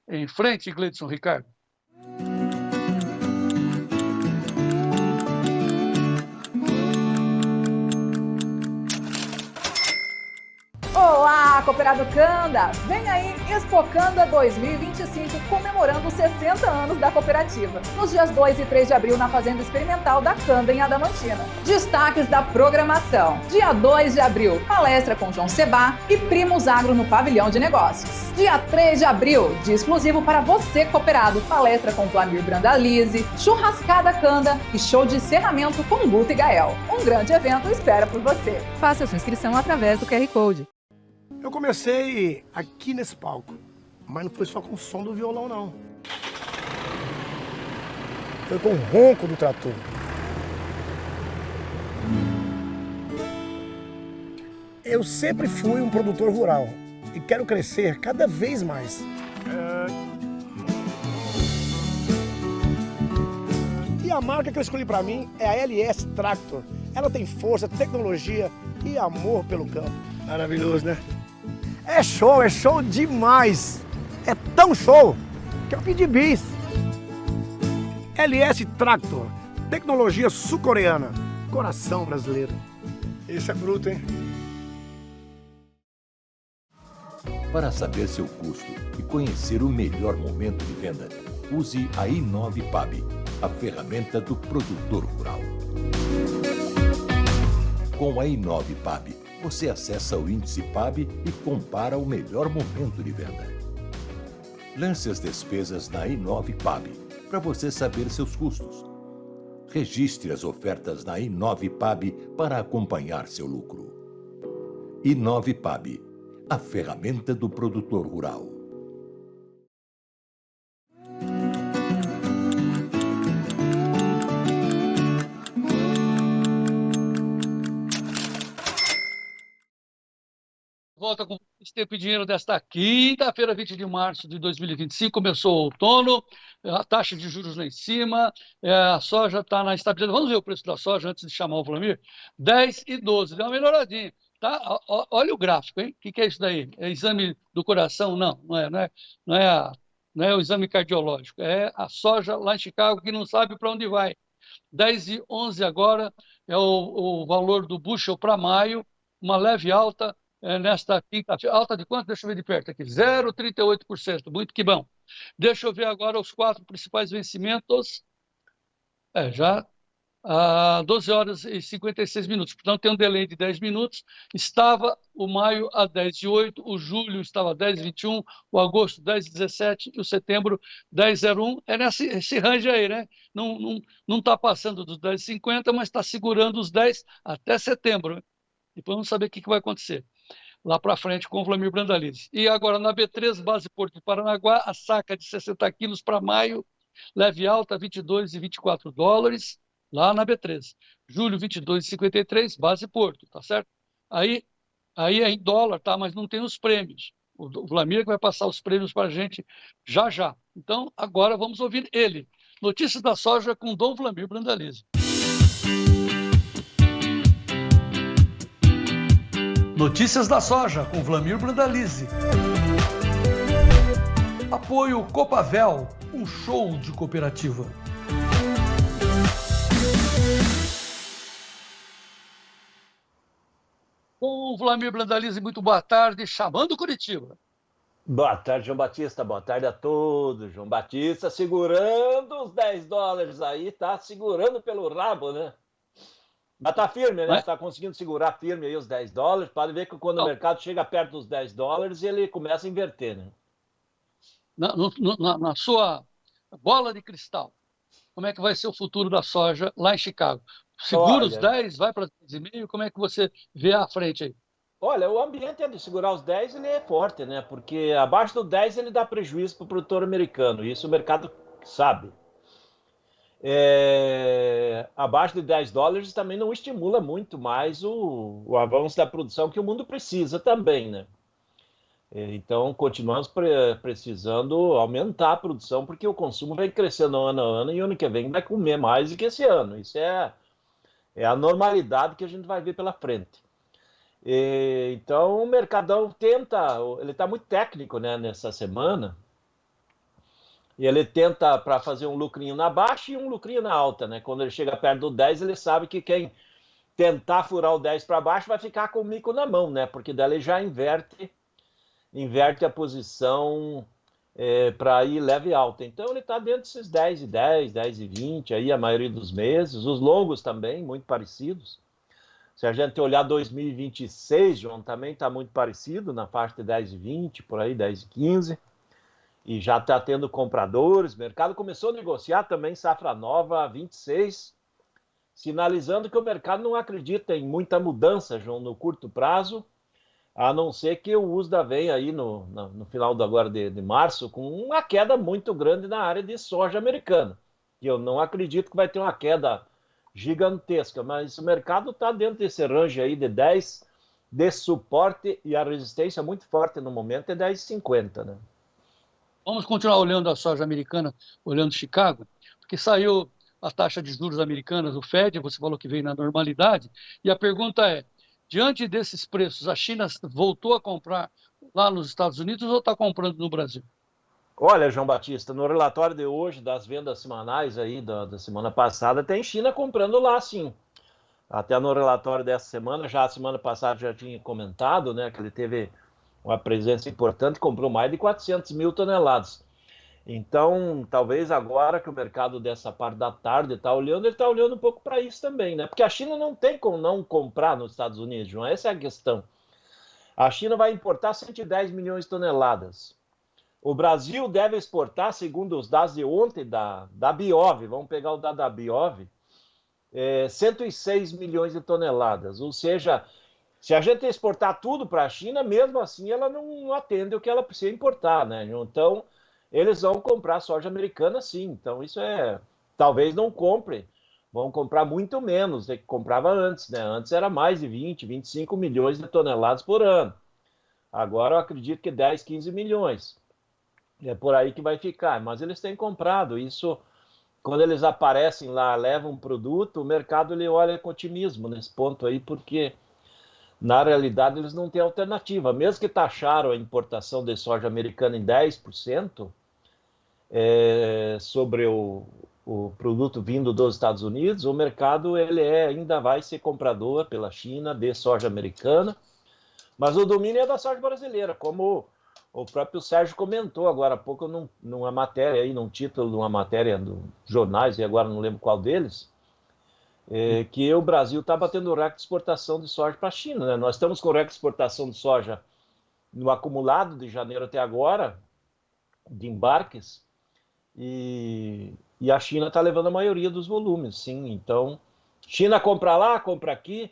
Em frente, Gleidson Ricardo. Olá, Cooperado Canda! Vem aí Expo Canda 2025, comemorando os 60 anos da cooperativa, nos dias 2 e 3 de abril na Fazenda Experimental da Canda, em Adamantina. Destaques da programação: dia 2 de abril, palestra com João Sebá e Primos Agro no Pavilhão de Negócios. Dia 3 de abril, dia exclusivo para você, cooperado, palestra com Vlamir Brandalize, churrascada Canda e show de encerramento com Guto e Gael. Um grande evento espera por você. Faça sua inscrição através do QR Code. Eu comecei aqui nesse palco, mas não foi só com o som do violão, não. Foi com o ronco do trator. Eu sempre fui um produtor rural e quero crescer cada vez mais. a marca que eu escolhi para mim é a LS Tractor. Ela tem força, tecnologia e amor pelo campo. Maravilhoso, né? É show demais. É tão show que eu pedi bis. LS Tractor, tecnologia sul-coreana, coração brasileiro. Esse é bruto, hein? Para saber seu custo e conhecer o melhor momento de venda, use a i9PAB, a ferramenta do produtor rural. Com a i9PAB, você acessa o índice PAB e compara o melhor momento de venda. Lance as despesas na i9PAB para você saber seus custos. Registre as ofertas na i9PAB para acompanhar seu lucro. i9PAB, a ferramenta do produtor rural. Volta com esse Tempo e Dinheiro desta quinta-feira, 20 de março de 2025. Começou o outono, a taxa de juros lá em cima, a soja está na estabilidade. Vamos ver o preço da soja antes de chamar o Vlamir? 10 e 12, deu uma melhoradinha. Tá? Olha o gráfico, hein? O que é isso daí? É exame do coração? Não é o exame cardiológico. É a soja lá em Chicago que não sabe para onde vai. 10 e 11 agora é o valor do bushel para maio, uma leve alta nesta quinta-feira. Alta de quanto? Deixa eu ver de perto aqui. 0,38%. Muito que bom. Deixa eu ver agora os 4 principais vencimentos. Já 12 horas e 56 minutos. Portanto, tem um delay de 10 minutos. Estava o maio a 10,08, o julho estava a 10,21, o agosto 10,17 e o setembro 10,01. É nesse range aí, né? Não está passando dos 10,50, mas está segurando os 10 até setembro. Depois vamos saber o que vai acontecer lá para frente com o Vlamir Brandalize. E agora na B3, base Porto de Paranaguá, a saca de 60 quilos para maio, leve alta 22 e 24 dólares, lá na B3. Julho 22,53, base Porto, tá certo? Aí é em dólar, tá? Mas não tem os prêmios. O Vlamir que vai passar os prêmios para a gente já já. Então, agora vamos ouvir ele. Notícias da soja com Dom Vlamir Brandalize. Notícias da soja com Vlamir Brandalize. Apoio Copavel, um show de cooperativa. Com o Vlamir Brandalize, muito boa tarde, chamando Curitiba. Boa tarde, João Batista. Boa tarde a todos. João Batista segurando os 10 dólares aí, tá segurando pelo rabo, né? Mas tá firme, né? Tá conseguindo segurar firme aí os 10 dólares. Pode ver que quando o mercado chega perto dos 10 dólares, ele começa a inverter, né? Na sua bola de cristal, como é que vai ser o futuro da soja lá em Chicago? Segura os 10, vai para 10,5? Como é que você vê à frente aí? Olha, o ambiente de segurar os 10 ele é forte, né? Porque abaixo do 10 ele dá prejuízo para o produtor americano. Isso o mercado sabe. Abaixo de 10 dólares também não estimula muito mais o avanço da produção que o mundo precisa também, né? Então, continuamos precisando aumentar a produção, porque o consumo vai crescendo ano a ano e ano que vem vai comer mais do que esse ano. Isso é a normalidade que a gente vai ver pela frente. Então, o Mercadão ele está muito técnico, né, nessa semana, e ele tenta para fazer um lucrinho na baixa e um lucrinho na alta, né? Quando ele chega perto do 10, ele sabe que quem tentar furar o 10 para baixo vai ficar com o mico na mão, né? Porque daí ele já inverte a posição para ir leve alta. Então ele está dentro desses 10 e 10, 10 e 20, aí a maioria dos meses. Os longos também, muito parecidos. Se a gente olhar 2026, João, também está muito parecido, na faixa de 10 e 20, por aí, 10 e 15. E já está tendo compradores. O mercado começou a negociar também safra nova 26, sinalizando que o mercado não acredita em muita mudança, João, no curto prazo, a não ser que o USDA venha aí no final de março com uma queda muito grande na área de soja americana. E eu não acredito que vai ter uma queda gigantesca, mas o mercado está dentro desse range aí de 10 de suporte e a resistência muito forte no momento é 10,50, né? Vamos continuar olhando a soja americana, olhando Chicago, porque saiu a taxa de juros americanas, o Fed, você falou que veio na normalidade, e a pergunta é, diante desses preços, a China voltou a comprar lá nos Estados Unidos ou está comprando no Brasil? Olha, João Batista, no relatório de hoje das vendas semanais aí da semana passada, tem China comprando lá, sim. Até no relatório dessa semana, já a semana passada já tinha comentado, né, que ele teve uma presença importante, comprou mais de 400 mil toneladas. Então, talvez agora que o mercado dessa parte da tarde está olhando, ele está olhando um pouco para isso também, né? Porque a China não tem como não comprar nos Estados Unidos, João, essa é a questão. A China vai importar 110 milhões de toneladas. O Brasil deve exportar, segundo os dados de ontem da Biov, vamos pegar o dado da Biov, 106 milhões de toneladas. Ou seja, se a gente exportar tudo para a China, mesmo assim ela não atende o que ela precisa importar, né? Então, eles vão comprar soja americana, sim. Então, isso talvez não compre. Vão comprar muito menos do que comprava antes, né? Antes era mais de 20, 25 milhões de toneladas por ano. Agora eu acredito que 10, 15 milhões. É por aí que vai ficar. Mas eles têm comprado. Isso, quando eles aparecem lá, levam um produto, o mercado ele olha com otimismo nesse ponto aí, porque na realidade eles não têm alternativa. Mesmo que taxaram a importação de soja americana em 10%, sobre o produto vindo dos Estados Unidos, o mercado ele ainda vai ser comprador pela China de soja americana, mas o domínio é da soja brasileira, como o próprio Sérgio comentou agora há pouco numa matéria, aí, num título de uma matéria dos jornais, e agora não lembro qual deles, que o Brasil está batendo o recorde de exportação de soja para a China, né? Nós estamos com o recorde de exportação de soja no acumulado de janeiro até agora, de embarques, e a China está levando a maioria dos volumes, sim. Então, China compra lá, compra aqui,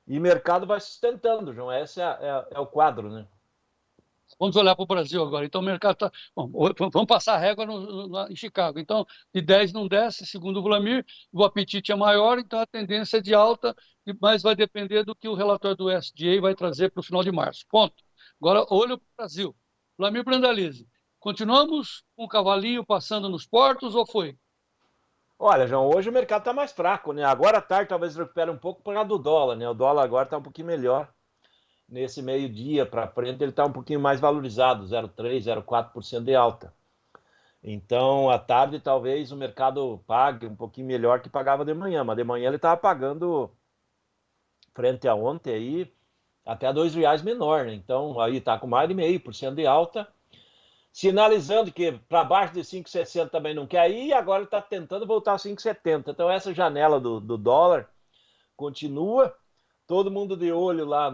e o mercado vai sustentando, João. Esse é o quadro, né? Vamos olhar para o Brasil agora. Então, o mercado está... Vamos passar a régua em Chicago. Então, de 10 não desce, segundo o Vlamir, o apetite é maior, então a tendência é de alta, mas vai depender do que o relatório do USDA vai trazer para o final de março. Ponto. Agora, olho para o Brasil. Vlamir Brandalize, continuamos com o cavalinho passando nos portos ou foi? Olha, João, hoje o mercado está mais fraco, né? Agora à tarde talvez recupere um pouco por causa do dólar, né? O dólar agora está um pouquinho melhor. Nesse meio-dia para frente ele está um pouquinho mais valorizado, 0,3%, 0,4% de alta. Então, à tarde talvez o mercado pague um pouquinho melhor que pagava de manhã, mas de manhã ele estava pagando, frente a ontem, aí, até R$2 menor, né? Então, aí está com mais de 0,5% de alta, sinalizando que para baixo de 5,60 também não quer ir, e agora ele está tentando voltar a 5,70. Então, essa janela do dólar continua, todo mundo de olho lá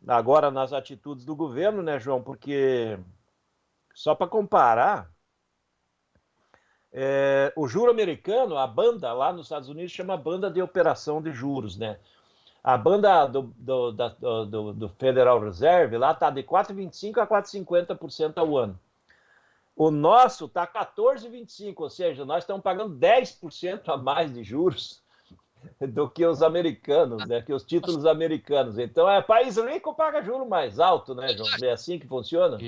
agora nas atitudes do governo, né, João? Porque, só para comparar, o juro americano, a banda lá nos Estados Unidos chama banda de operação de juros, né? A banda do Federal Reserve lá está de 4,25% a 4,50% ao ano. O nosso está 14,25%, ou seja, nós estamos pagando 10% a mais de juros do que os americanos, né? Que os títulos americanos. Então, país rico paga juro mais alto, né, João? É assim que funciona?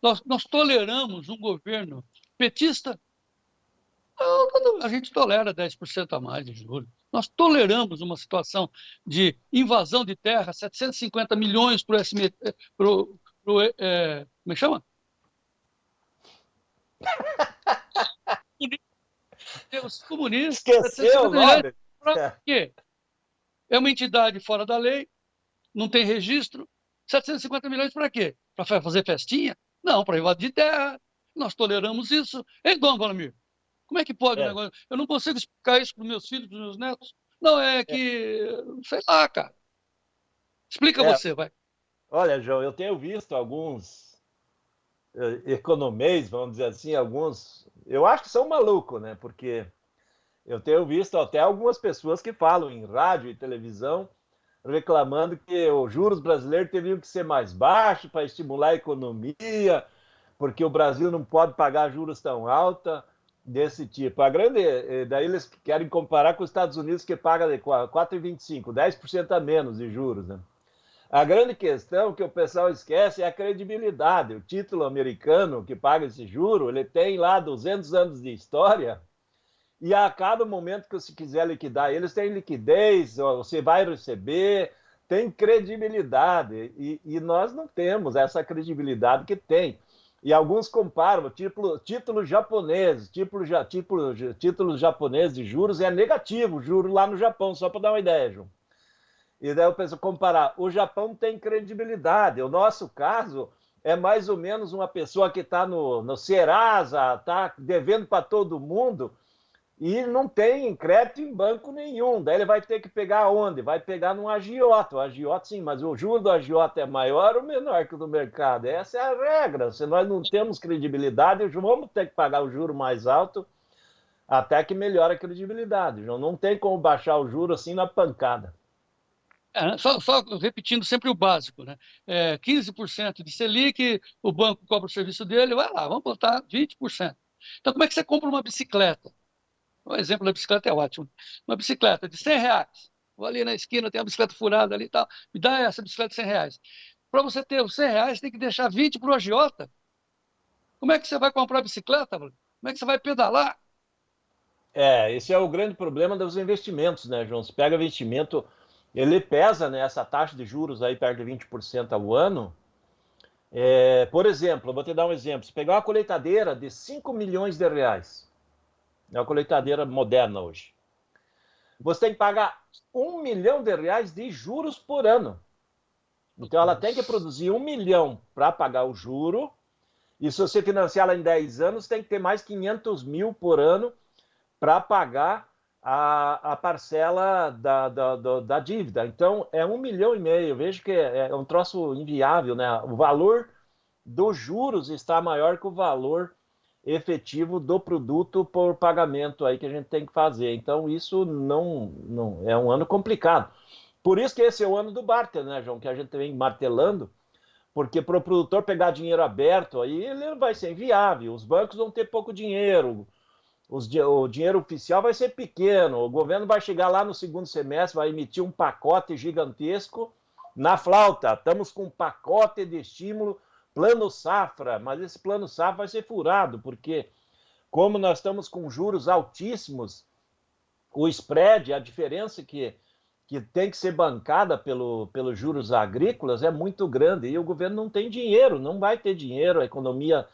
Nós toleramos um governo petista. A gente tolera 10% a mais de juros. Nós toleramos uma situação de invasão de terra, 750 milhões para o como é que chama? Os comunistas. Esqueceu o nome? Para quê? É uma entidade fora da lei, não tem registro. 750 milhões para quê? Para fazer festinha? Não, para invadir terra. Nós toleramos isso. Hein, Dom Valamir? Como é que pode o negócio? Eu não consigo explicar isso para os meus filhos, para os meus netos. Não, sei lá, cara. Explica você, vai. Olha, João, eu tenho visto alguns economês, vamos dizer assim, alguns... Eu acho que são malucos, né? Porque eu tenho visto até algumas pessoas que falam em rádio e televisão reclamando que os juros brasileiros teriam que ser mais baixos para estimular a economia, porque o Brasil não pode pagar juros tão altos desse tipo. Daí eles querem comparar com os Estados Unidos, que paga de 4,25%, 10% a menos de juros, né? A grande questão que o pessoal esquece é a credibilidade. O título americano que paga esse juro, ele tem lá 200 anos de história e a cada momento que você quiser liquidar eles, tem liquidez, você vai receber, tem credibilidade, e nós não temos essa credibilidade que tem. E alguns comparam título japonês, título japonês de juros é negativo, juro lá no Japão, só para dar uma ideia, João. E daí eu penso, comparar, o Japão tem credibilidade, o nosso caso é mais ou menos uma pessoa que está no Serasa, está devendo para todo mundo, e não tem crédito em banco nenhum. Daí ele vai ter que pegar onde? Vai pegar num agiota. O agiota, sim, mas o juro do agiota é maior ou menor que o do mercado? Essa é a regra. Se nós não temos credibilidade, vamos ter que pagar o juro mais alto até que melhore a credibilidade. Não tem como baixar o juro assim na pancada. Só repetindo sempre o básico, né? 15% de Selic, o banco cobra o serviço dele, vai lá, vamos botar 20%. Então, como é que você compra uma bicicleta? O exemplo da bicicleta é ótimo. Uma bicicleta de R$100. Vou ali na esquina, tem uma bicicleta furada ali e tal. Me dá essa bicicleta de R$100. Para você ter os R$100, tem que deixar 20 para o agiota. Como é que você vai comprar a bicicleta? Como é que você vai pedalar? Esse é o grande problema dos investimentos, né, João? Você pega investimento, ele pesa, né, essa taxa de juros aí perto de 20% ao ano. Por exemplo, eu vou te dar um exemplo. Se pegar uma colheitadeira de R$5 milhões, é uma colheitadeira moderna hoje, você tem que pagar R$1 milhão de juros por ano. Então ela tem que produzir 1 milhão para pagar o juro, e se você financiar ela em 10 anos, tem que ter mais 500 mil por ano para pagar a parcela da dívida. Então é 1,5 milhão. Eu vejo que é um troço inviável, né? O valor dos juros está maior que o valor efetivo do produto por pagamento aí que a gente tem que fazer. Então isso não é um ano complicado. Por isso que esse é o ano do barter, né, João? Que a gente vem martelando, porque para o produtor pegar dinheiro aberto aí ele vai ser inviável. Os bancos vão ter pouco dinheiro, o dinheiro oficial vai ser pequeno, o governo vai chegar lá no segundo semestre, vai emitir um pacote gigantesco na flauta. Estamos com um pacote de estímulo, plano safra, mas esse plano safra vai ser furado, porque como nós estamos com juros altíssimos, o spread, a diferença que tem que ser bancada pelos juros agrícolas é muito grande, e o governo não tem dinheiro, não vai ter dinheiro, a economia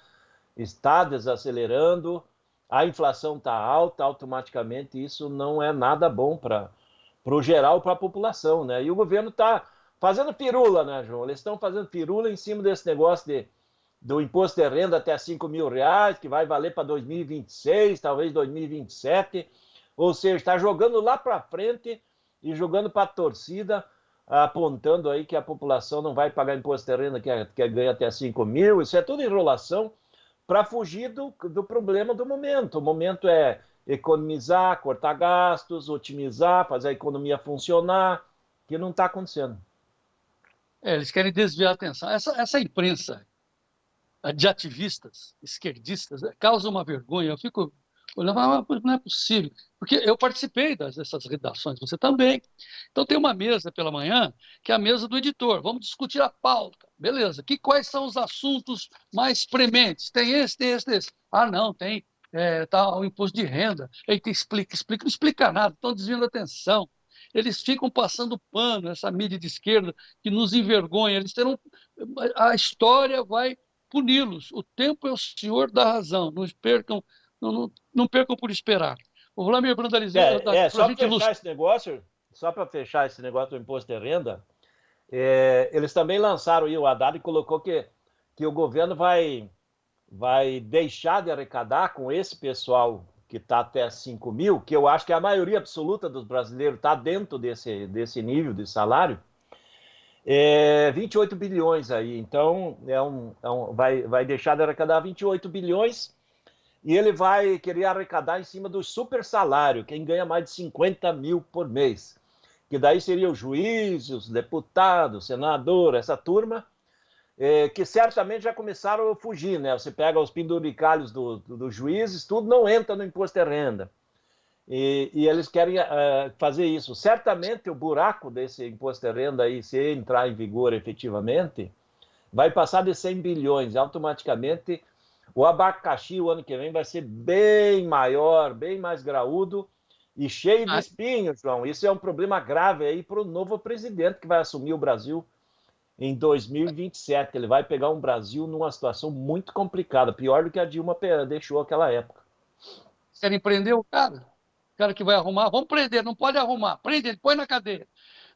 está desacelerando, a inflação está alta, automaticamente isso não é nada bom para o geral, para a população, né? E o governo está fazendo pirula, né, João? Eles estão fazendo pirula em cima desse negócio do imposto de renda até R$5 mil, que vai valer para 2026, talvez 2027, ou seja, está jogando lá para frente e jogando para a torcida, apontando aí que a população não vai pagar imposto de renda que ganha até 5 mil. Isso é tudo enrolação para fugir do problema do momento. O momento é economizar, cortar gastos, otimizar, fazer a economia funcionar, que não está acontecendo. Eles querem desviar a atenção. Essa imprensa de ativistas, esquerdistas, causa uma vergonha. Eu fico olhando, mas não é possível. Porque eu participei dessas redações, você também. Então tem uma mesa pela manhã, que é a mesa do editor. Vamos discutir a pauta. Beleza. Quais são os assuntos mais prementes? Tem esse, tem esse, tem esse. Não, tem o imposto de renda. Aí explica, não explica nada, estão desviando a atenção. Eles ficam passando pano, essa mídia de esquerda que nos envergonha. Eles terão. A história vai puni-los. O tempo é o senhor da razão. Não percam, não percam por esperar. O Vladimir Brandalizer. Só para fechar esse negócio do imposto de renda, eles também lançaram aí, o Haddad colocou que o governo vai deixar de arrecadar com esse pessoal que está até 5 mil, que eu acho que a maioria absoluta dos brasileiros está dentro desse nível de salário, 28 bilhões aí. Então, vai deixar de arrecadar 28 bilhões e ele vai querer arrecadar em cima do super salário, quem ganha mais de 50 mil por mês. Que daí seriam os juízes, os deputados, senador, essa turma, que certamente já começaram a fugir, né? Você pega os penduricalhos dos juízes, tudo não entra no imposto de renda. E eles querem fazer isso. Certamente o buraco desse imposto de renda aí, se entrar em vigor efetivamente, vai passar de 100 bilhões. Automaticamente O abacaxi o ano que vem vai ser bem maior, bem mais graúdo e cheio de espinhos, João. Isso é um problema grave aí para o novo presidente que vai assumir o Brasil em 2027. Ele vai pegar um Brasil numa situação muito complicada, pior do que a Dilma deixou aquela época. Querem prender o cara? O cara que vai arrumar? Vamos prender, não pode arrumar. Prende ele, põe na cadeia.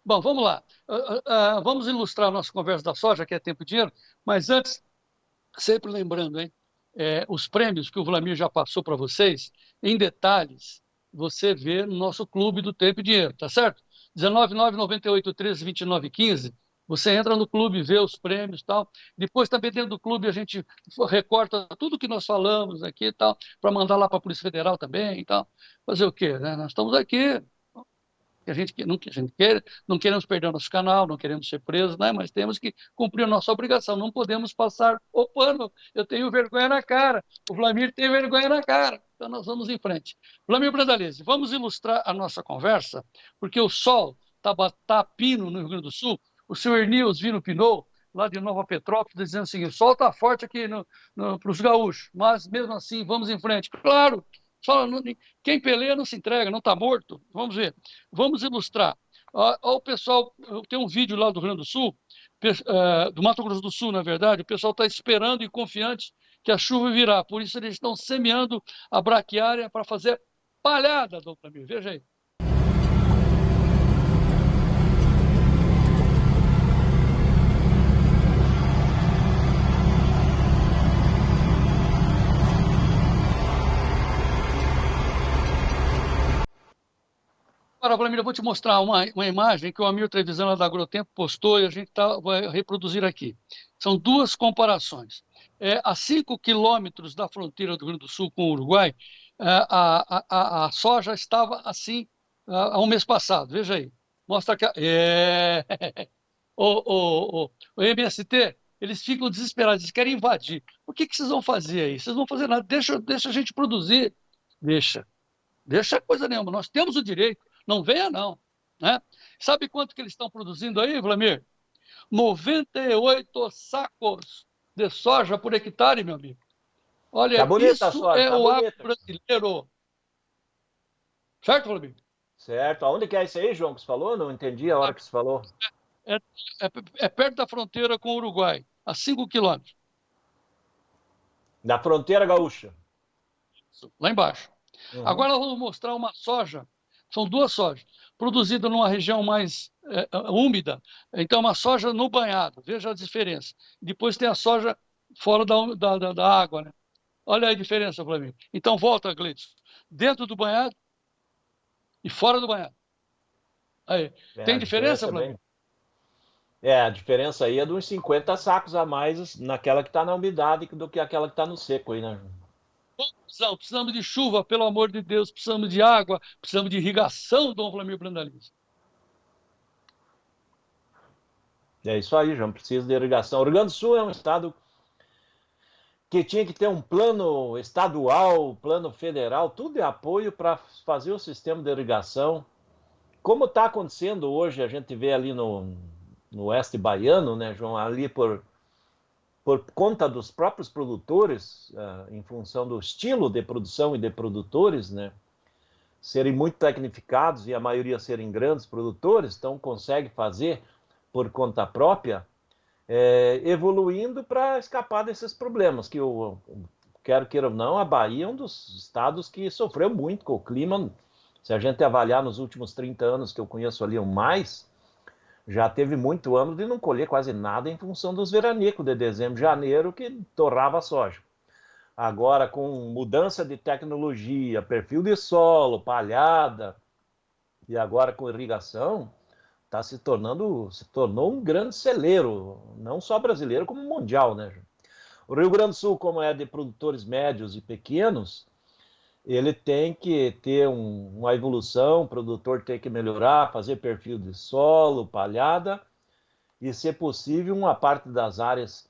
Bom, vamos lá. Vamos ilustrar a nossa conversa da soja, que é tempo e dinheiro, mas antes, sempre lembrando, hein? Os prêmios que o Vlamir já passou para vocês, em detalhes, você vê no nosso clube do Tempo e Dinheiro, tá certo? 19998132915. Você entra no clube, vê os prêmios e tal. Depois, também dentro do clube, a gente recorta tudo que nós falamos aqui e tal, para mandar lá para a Polícia Federal também e tal. Fazer o quê? Né? Nós estamos aqui, não queremos perder o nosso canal, não queremos ser presos, né? Mas temos que cumprir a nossa obrigação, não podemos passar o pano. Eu tenho vergonha na cara, o Vlamir tem vergonha na cara, então nós vamos em frente. Vlamir Brandalize, vamos ilustrar a nossa conversa, porque o sol está a pino no Rio Grande do Sul, o seu Ernios Vino Pinot, lá de Nova Petrópolis, dizendo o seguinte: o sol está forte aqui para os gaúchos, mas mesmo assim vamos em frente. Claro, quem peleia não se entrega, não está morto. Vamos ver. Vamos ilustrar. O pessoal, tem um vídeo lá do Rio Grande do Sul, do Mato Grosso do Sul, na verdade, o pessoal está esperando e confiante que a chuva virá. Por isso eles estão semeando a braquiária para fazer palhada, Dom Vlamir. Veja aí. Agora, Vlamir, eu vou te mostrar uma imagem que o Amir Trevisan da Agrotempo postou e a gente vai reproduzir aqui. São duas comparações. A 5 quilômetros da fronteira do Rio Grande do Sul com o Uruguai, a soja estava assim há um mês passado. Veja aí. Mostra que o MST, eles ficam desesperados, eles querem invadir. O que vocês vão fazer aí? Vocês não vão fazer nada. Deixa a gente produzir. Deixa coisa nenhuma. Nós temos o direito. Não venha, não. Né? Sabe quanto que eles estão produzindo aí, Vlamir? 98 sacos de soja por hectare, meu amigo. Olha, tá bonita isso a soja, é tá o agro bonita. brasileiro. Certo, Vlamir? Certo. Aonde que é isso aí, João, que você falou? Não entendi a hora que você falou. É perto da fronteira com o Uruguai, a 5 quilômetros. Da fronteira gaúcha. Lá embaixo. Uhum. Agora nós vamos mostrar uma soja. São duas sojas, produzidas numa região mais úmida. Então, uma soja no banhado. Veja a diferença. Depois tem a soja fora da água. Né? Olha aí a diferença, Vlamir. Então, volta, Gleidson. Dentro do banhado e fora do banhado. Aí. Tem diferença, Vlamir? A diferença aí é de uns 50 sacos a mais naquela que está na umidade do que aquela que está no seco aí, né, João? Precisamos de chuva, pelo amor de Deus, precisamos de água, precisamos de irrigação, Dom Vlamir Brandalize. É isso aí, João, precisa de irrigação. O Rio Grande do Sul é um estado que tinha que ter um plano estadual, plano federal, tudo é apoio para fazer o sistema de irrigação. Como está acontecendo hoje, a gente vê ali no oeste baiano, né, João, ali por conta dos próprios produtores, em função do estilo de produção e de produtores, né, serem muito tecnificados e a maioria serem grandes produtores, então consegue fazer por conta própria, evoluindo para escapar desses problemas, que eu queira ou não, a Bahia é um dos estados que sofreu muito com o clima. Se a gente avaliar nos últimos 30 anos que eu conheço ali ou mais, já teve muito ano de não colher quase nada em função dos veranicos de dezembro, janeiro, que torrava a soja. Agora, com mudança de tecnologia, perfil de solo, palhada, e agora com irrigação, se tornou um grande celeiro, não só brasileiro, como mundial, né? O Rio Grande do Sul, como é de produtores médios e pequenos, ele tem que ter uma evolução, o produtor tem que melhorar, fazer perfil de solo, palhada, e, se possível, uma parte das áreas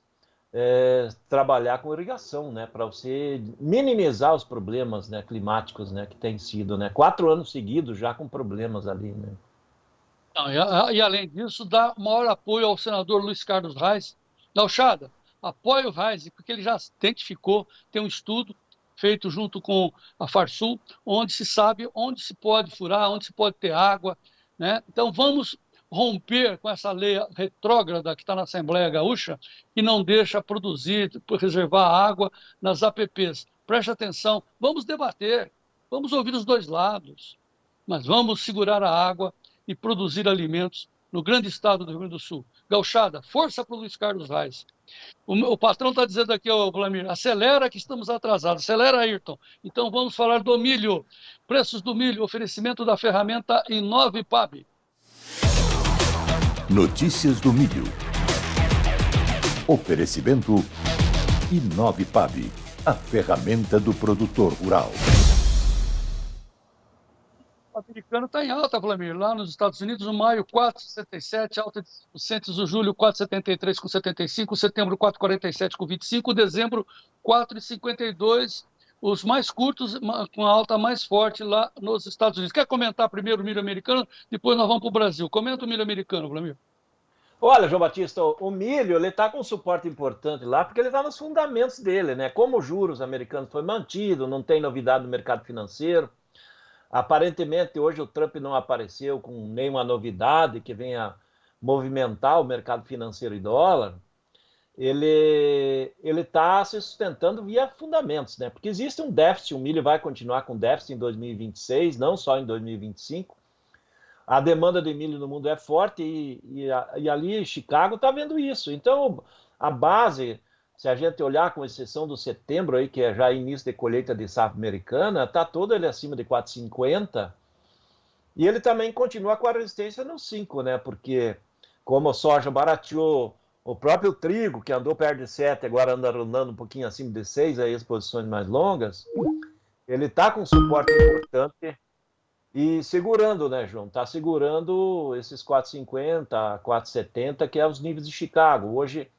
trabalhar com irrigação, né, para você minimizar os problemas, né, climáticos, né, que tem sido, né, 4 anos seguidos já com problemas ali, né. Não, e além disso, dá maior apoio ao senador Luiz Carlos Reis. Gauchada, apoie o Reis, porque ele já identificou, tem um estudo feito junto com a Farsul, onde se sabe onde se pode furar, onde se pode ter água, né? Então vamos romper com essa lei retrógrada que está na Assembleia Gaúcha, que não deixa produzir, reservar água nas APPs. Preste atenção, vamos debater, vamos ouvir os dois lados, mas vamos segurar a água e produzir alimentos no grande estado do Rio Grande do Sul. Gauchada, força para o Luiz Carlos Reis. O patrão está dizendo aqui, Vladimir, acelera que estamos atrasados. Acelera, Ayrton. Então vamos falar do milho. Preços do milho, oferecimento da ferramenta Inovipab. Notícias do milho. Oferecimento Inovipab, a ferramenta do produtor rural. O americano está em alta, Vladimir. Lá nos Estados Unidos, no maio, 4,67, alta de 500, o julho, 4,73 com 75, setembro, 4,47 com 25, dezembro, 4,52, os mais curtos, com a alta mais forte lá nos Estados Unidos. Quer comentar primeiro o milho americano? Depois nós vamos para o Brasil. Comenta o milho americano, Vladimir. Olha, João Batista, o milho ele está com um suporte importante lá porque ele está nos fundamentos dele, né? Como os juros americanos foi mantido, não tem novidade no mercado financeiro. Aparentemente, hoje o Trump não apareceu com nenhuma novidade que venha movimentar o mercado financeiro e dólar. Ele está se sustentando via fundamentos, né? Porque existe um déficit, o milho vai continuar com déficit em 2026, não só em 2025. A demanda de milho no mundo é forte e ali Chicago está vendo isso. Então, a base, se a gente olhar com exceção do setembro, aí, que é já início de colheita de safra americana, está todo ele acima de 4,50. E ele também continua com a resistência no 5, né? Porque como a soja barateou, o próprio trigo, que andou perto de 7, agora anda rondando um pouquinho acima de 6, aí as posições mais longas, ele está com um suporte importante e segurando, né, João? Está segurando esses 4,50, 4,70, que é os níveis de Chicago. Hoje,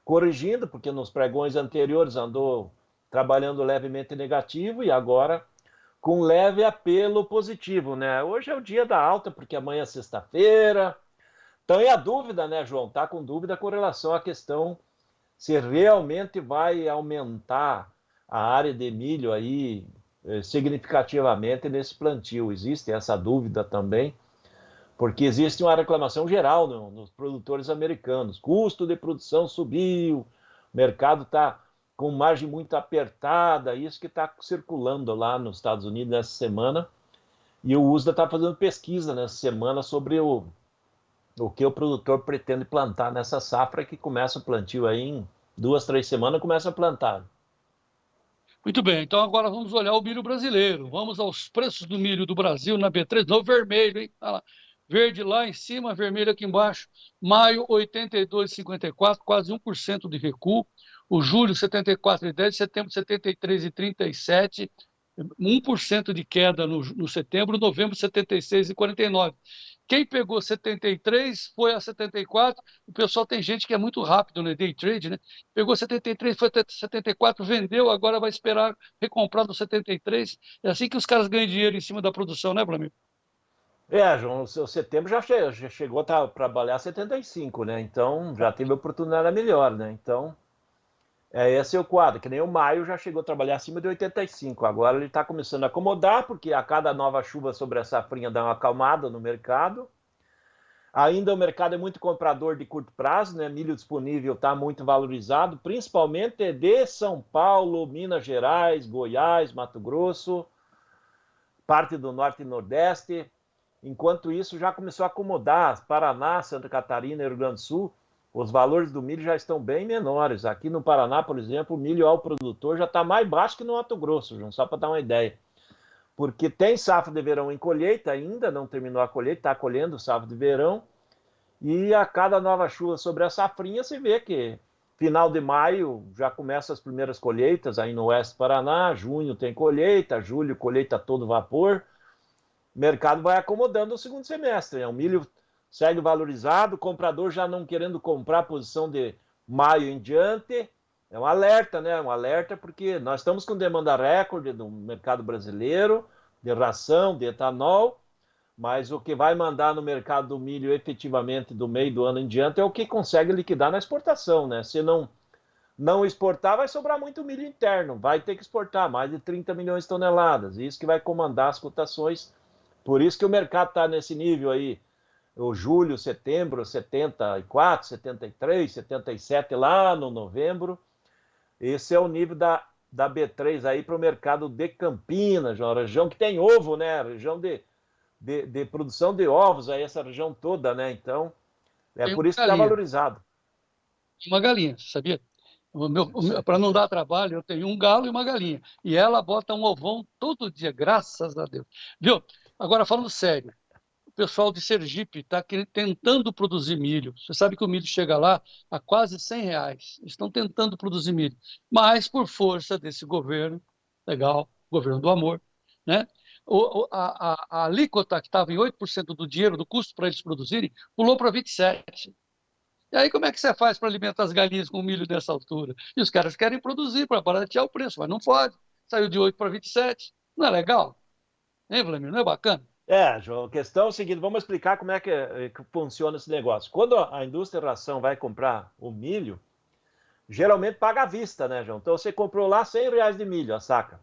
corrigindo, porque nos pregões anteriores andou trabalhando levemente negativo e agora com leve apelo positivo, né? Hoje é o dia da alta, porque amanhã é sexta-feira. Então, é a dúvida, né, João? Tá com dúvida com relação à questão se realmente vai aumentar a área de milho aí significativamente nesse plantio. Existe essa dúvida também, porque existe uma reclamação geral nos produtores americanos. Custo de produção subiu, o mercado está com margem muito apertada, isso que está circulando lá nos Estados Unidos nessa semana. E o USDA está fazendo pesquisa nessa semana sobre o que o produtor pretende plantar nessa safra, que começa o plantio aí em 2, 3 semanas, começa a plantar. Muito bem, então agora vamos olhar o milho brasileiro. Vamos aos preços do milho do Brasil na B3, no vermelho, hein? Olha lá. Verde lá em cima, vermelho aqui embaixo. Maio, 82,54, quase 1% de recuo. O julho, 74,10, setembro, 73,37, 1% de queda no setembro, novembro, 76,49. Quem pegou 73 foi a 74. O pessoal tem gente que é muito rápido, né? Day trade, né? Pegou 73, foi até 74, vendeu, agora vai esperar recomprar no 73. É assim que os caras ganham dinheiro em cima da produção, né, Flamir? João, o setembro já chegou a trabalhar 75, né? Então já teve oportunidade melhor, né? Então, esse é o quadro, que nem o maio já chegou a trabalhar acima de 85. Agora ele está começando a acomodar, porque a cada nova chuva sobre a safrinha dá uma acalmada no mercado. Ainda o mercado é muito comprador de curto prazo, né? Milho disponível está muito valorizado, principalmente de São Paulo, Minas Gerais, Goiás, Mato Grosso, parte do Norte e Nordeste. Enquanto isso, já começou a acomodar Paraná, Santa Catarina e Rio Grande do Sul. Os valores do milho já estão bem menores. Aqui no Paraná, por exemplo, o milho ao produtor já está mais baixo que no Mato Grosso, João, só para dar uma ideia. Porque tem safra de verão em colheita, ainda não terminou a colheita, está colhendo safra de verão. E a cada nova chuva sobre a safrinha, você vê que final de maio já começam as primeiras colheitas aí no oeste do Paraná, junho tem colheita, julho colheita a todo vapor. O mercado vai acomodando o segundo semestre, né? O milho segue valorizado, o comprador já não querendo comprar a posição de maio em diante. É um alerta, né? Um alerta porque nós estamos com demanda recorde do mercado brasileiro, de ração, de etanol, mas o que vai mandar no mercado do milho efetivamente do meio do ano em diante é o que consegue liquidar na exportação, né? Se não não exportar, vai sobrar muito milho interno, vai ter que exportar mais de 30 milhões de toneladas, isso que vai comandar as cotações, por isso que o mercado está nesse nível aí, o julho, setembro, 74, 73, 77 lá no novembro, esse é o nível da B3 aí para o mercado de Campinas, uma região que tem ovo, né, região de produção de ovos, aí essa região toda, né, então é Tem por uma isso que está galinha, valorizado. uma galinha, sabia? Para não dar trabalho, eu tenho um galo e uma galinha. E ela bota um ovão todo dia, graças a Deus. Viu? Agora, falando sério, o pessoal de Sergipe está tentando produzir milho. Você sabe que o milho chega lá a quase R$ 100. Eles estão tentando produzir milho. Mas, por força desse governo, legal, governo do amor, né? A alíquota que estava em 8% do dinheiro, do custo para eles produzirem, pulou para 27%. E aí, como é que você faz para alimentar as galinhas com milho nessa altura? E os caras querem produzir para baratear o preço, mas não pode. Saiu de 8 para 27. Não é legal? Hein, Vladimir? Não é bacana? João, a questão é o seguinte, vamos explicar como é que funciona esse negócio. Quando a indústria de ração vai comprar o milho, geralmente paga à vista, né, João? Então você comprou lá R$ 100 de milho, a saca.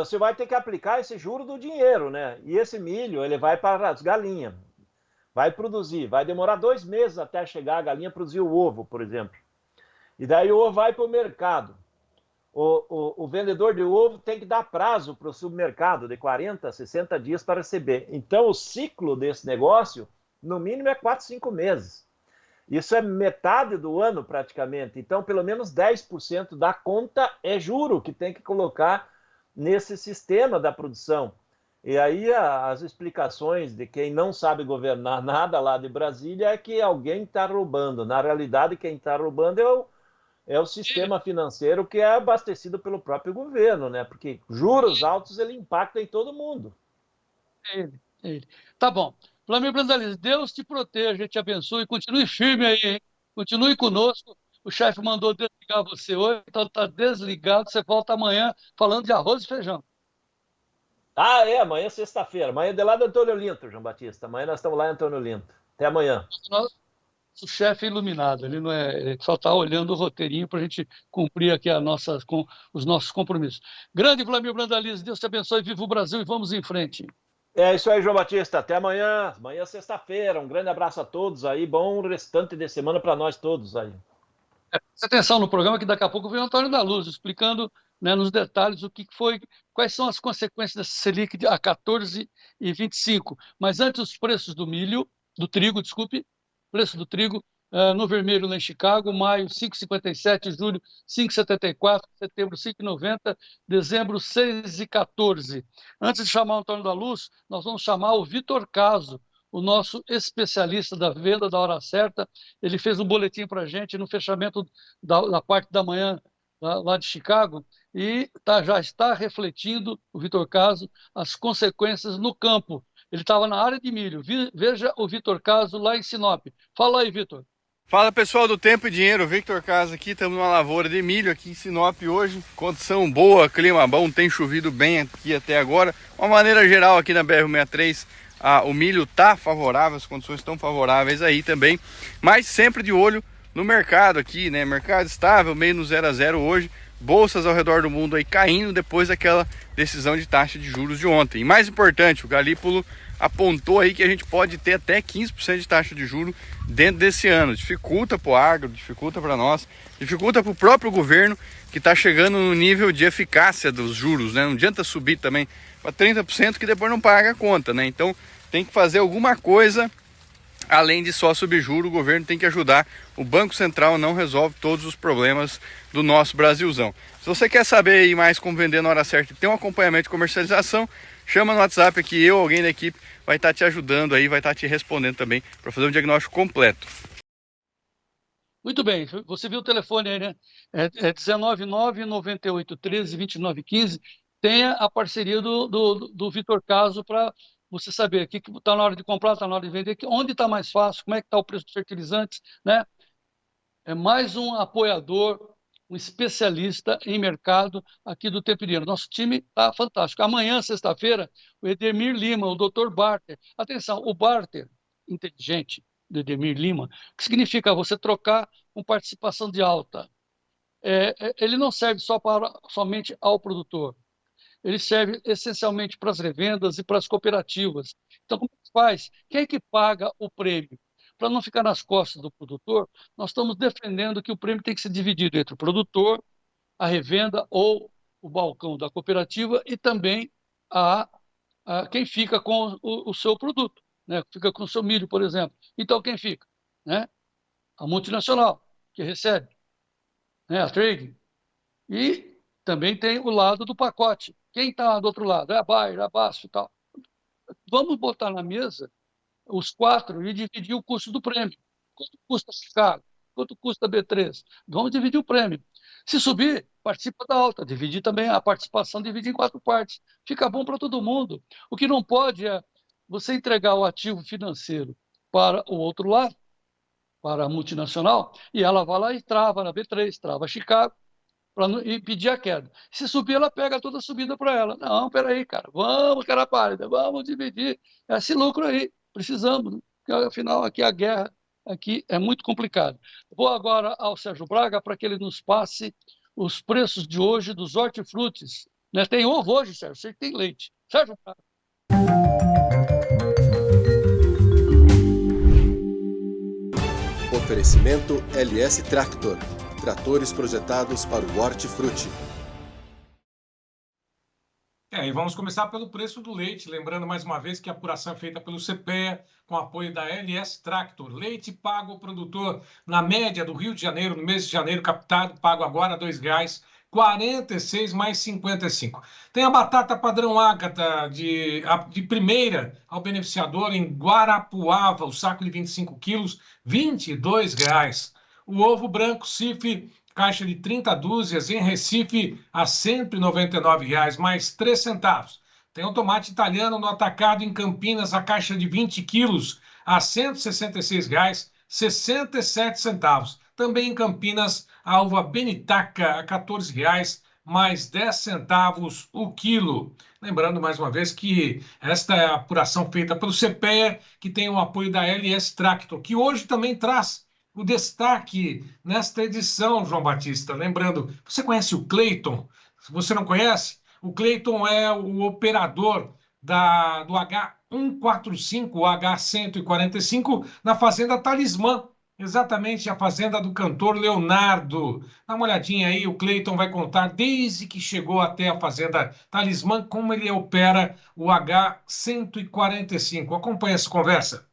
Você vai ter que aplicar esse juro do dinheiro, né? E esse milho, ele vai para as galinhas. Vai produzir, vai demorar 2 meses até chegar a galinha produzir o ovo, por exemplo. E daí o ovo vai para o mercado. O vendedor de ovo tem que dar prazo para o supermercado de 40, 60 dias para receber. Então o ciclo desse negócio, no mínimo, é 4, 5 meses. Isso é metade do ano praticamente. Então pelo menos 10% da conta é juro que tem que colocar nesse sistema da produção. E aí as explicações de quem não sabe governar nada lá de Brasília é que alguém está roubando. Na realidade, quem está roubando é o sistema financeiro que é abastecido pelo próprio governo, né? Porque juros altos ele impacta em todo mundo. Ele. Tá bom. Flamengo Brandalize, Deus te proteja, te abençoe, continue firme aí, hein? Continue conosco. O chefe mandou desligar você hoje, então está desligado. Você volta amanhã falando de arroz e feijão. Amanhã é sexta-feira. Amanhã é de lá do Antônio Olinto, João Batista. Amanhã nós estamos lá em Antônio Olinto. Até amanhã. O chefe é iluminado, ele não é, ele só está olhando o roteirinho para a gente cumprir aqui os nossos compromissos. Grande Vladimir Brandalize, Deus te abençoe, viva o Brasil e vamos em frente. É isso aí, João Batista. Até amanhã. Amanhã é sexta-feira. Um grande abraço a todos aí. Bom restante de semana para nós todos aí. Presta atenção no programa que daqui a pouco vem o Antônio da Luz explicando, né, nos detalhes o que foi, quais são as consequências dessa Selic a 14,25. Mas antes, os preços do trigo, preço do trigo no vermelho lá em Chicago, maio 5,57, julho 5,74, setembro 5,90, dezembro 6,14. Antes de chamar o Antônio da Luz, nós vamos chamar o Vitor Caso, o nosso especialista da venda da hora certa. Ele fez um boletim para a gente no fechamento da parte da manhã lá de Chicago e já está refletindo, o Vitor Caso, as consequências no campo. Ele estava na área de milho. Veja o Vitor Caso lá em Sinop. Fala aí, Vitor. Fala pessoal do Tempo e Dinheiro, Victor Caso aqui, estamos numa lavoura de milho aqui em Sinop hoje, condição boa, clima bom, tem chovido bem aqui até agora. Uma maneira geral aqui na BR-163, o milho está favorável, as condições estão favoráveis aí também, mas sempre de olho no mercado aqui, né? Mercado estável, meio no 0 a 0 hoje, bolsas ao redor do mundo aí caindo depois daquela decisão de taxa de juros de ontem. E mais importante, o Galípolo apontou aí que a gente pode ter até 15% de taxa de juros dentro desse ano. Dificulta para o agro, dificulta para nós, dificulta para o próprio governo que está chegando no nível de eficácia dos juros, né? Não adianta subir também para 30% que depois não paga a conta, né? Então tem que fazer alguma coisa além de só subir juros. O governo tem que ajudar. O Banco Central não resolve todos os problemas do nosso Brasilzão. Se você quer saber aí mais como vender na hora certa e ter um acompanhamento de comercialização, chama no WhatsApp aqui, alguém da equipe vai estar te ajudando aí, vai estar te respondendo também para fazer um diagnóstico completo. Muito bem, você viu o telefone aí, né? É 199-9813-2915. Tenha a parceria do Vitor Caso para você saber o que está na hora de comprar, está na hora de vender, onde está mais fácil, como é que está o preço dos fertilizantes, né? É mais um apoiador, um especialista em mercado aqui do Tempo e Dinheiro. Nosso time está fantástico. Amanhã, sexta-feira, o Edemir Lima, o Dr. Barter. Atenção, o Barter, inteligente, Dedemir Lima, que significa você trocar com participação de alta. Ele não serve somente ao produtor, ele serve essencialmente para as revendas e para as cooperativas. Então, como é que faz? Quem é que paga o prêmio? Para não ficar nas costas do produtor, nós estamos defendendo que o prêmio tem que ser dividido entre o produtor, a revenda ou o balcão da cooperativa e também quem fica com o seu produto, né? Fica com o seu milho, por exemplo. Então, quem fica? Né? A multinacional, que recebe, né? A trading. E também tem o lado do pacote. Quem está do outro lado? É a Bayer, a Basf e tal. Vamos botar na mesa os 4 e dividir o custo do prêmio. Quanto custa Chicago? Quanto custa B3? Vamos dividir o prêmio. Se subir, participa da alta. Dividir também a participação, dividir em 4 partes. Fica bom para todo mundo. O que não pode é você entregar o ativo financeiro para o outro lado, para a multinacional, e ela vai lá e trava na B3, trava Chicago, para impedir a queda. Se subir, ela pega toda a subida para ela. Não, peraí, cara, vamos, cara pálida, vamos dividir esse lucro aí. Precisamos, né? Porque afinal aqui a guerra aqui é muito complicada. Vou agora ao Sérgio Braga para que ele nos passe os preços de hoje dos hortifrutis. Né? Tem ovo hoje, Sérgio, sei que tem leite. Sérgio Braga. Oferecimento LS Tractor. Tratores projetados para o hortifruti. E vamos começar pelo preço do leite, lembrando mais uma vez que a apuração é feita pelo CPEA, com apoio da LS Tractor. Leite pago ao produtor na média do Rio de Janeiro, no mês de janeiro, captado, pago agora R$ 2,46 mais 55. Tem a batata padrão Ágata de primeira ao beneficiador em Guarapuava, o saco de 25 quilos, R$ 22,00. O ovo branco Cif, caixa de 30 dúzias, em Recife, a R$ 199,00, mais 3 centavos. Tem o tomate italiano no atacado em Campinas, a caixa de 20 quilos, a R$ 166,67. Também em Campinas, a uva Benitaca, a R$ 14,00, mais 10 centavos o quilo. Lembrando, mais uma vez, que esta é a apuração feita pelo CPEA, que tem o apoio da LS Tractor, que hoje também traz o destaque nesta edição, João Batista. Lembrando, você conhece o Cleiton? Se você não conhece, o Cleiton é o operador do H145, o H145, na Fazenda Talismã, exatamente a fazenda do cantor Leonardo. Dá uma olhadinha aí, o Cleiton vai contar desde que chegou até a Fazenda Talismã, como ele opera o H145. Acompanhe essa conversa.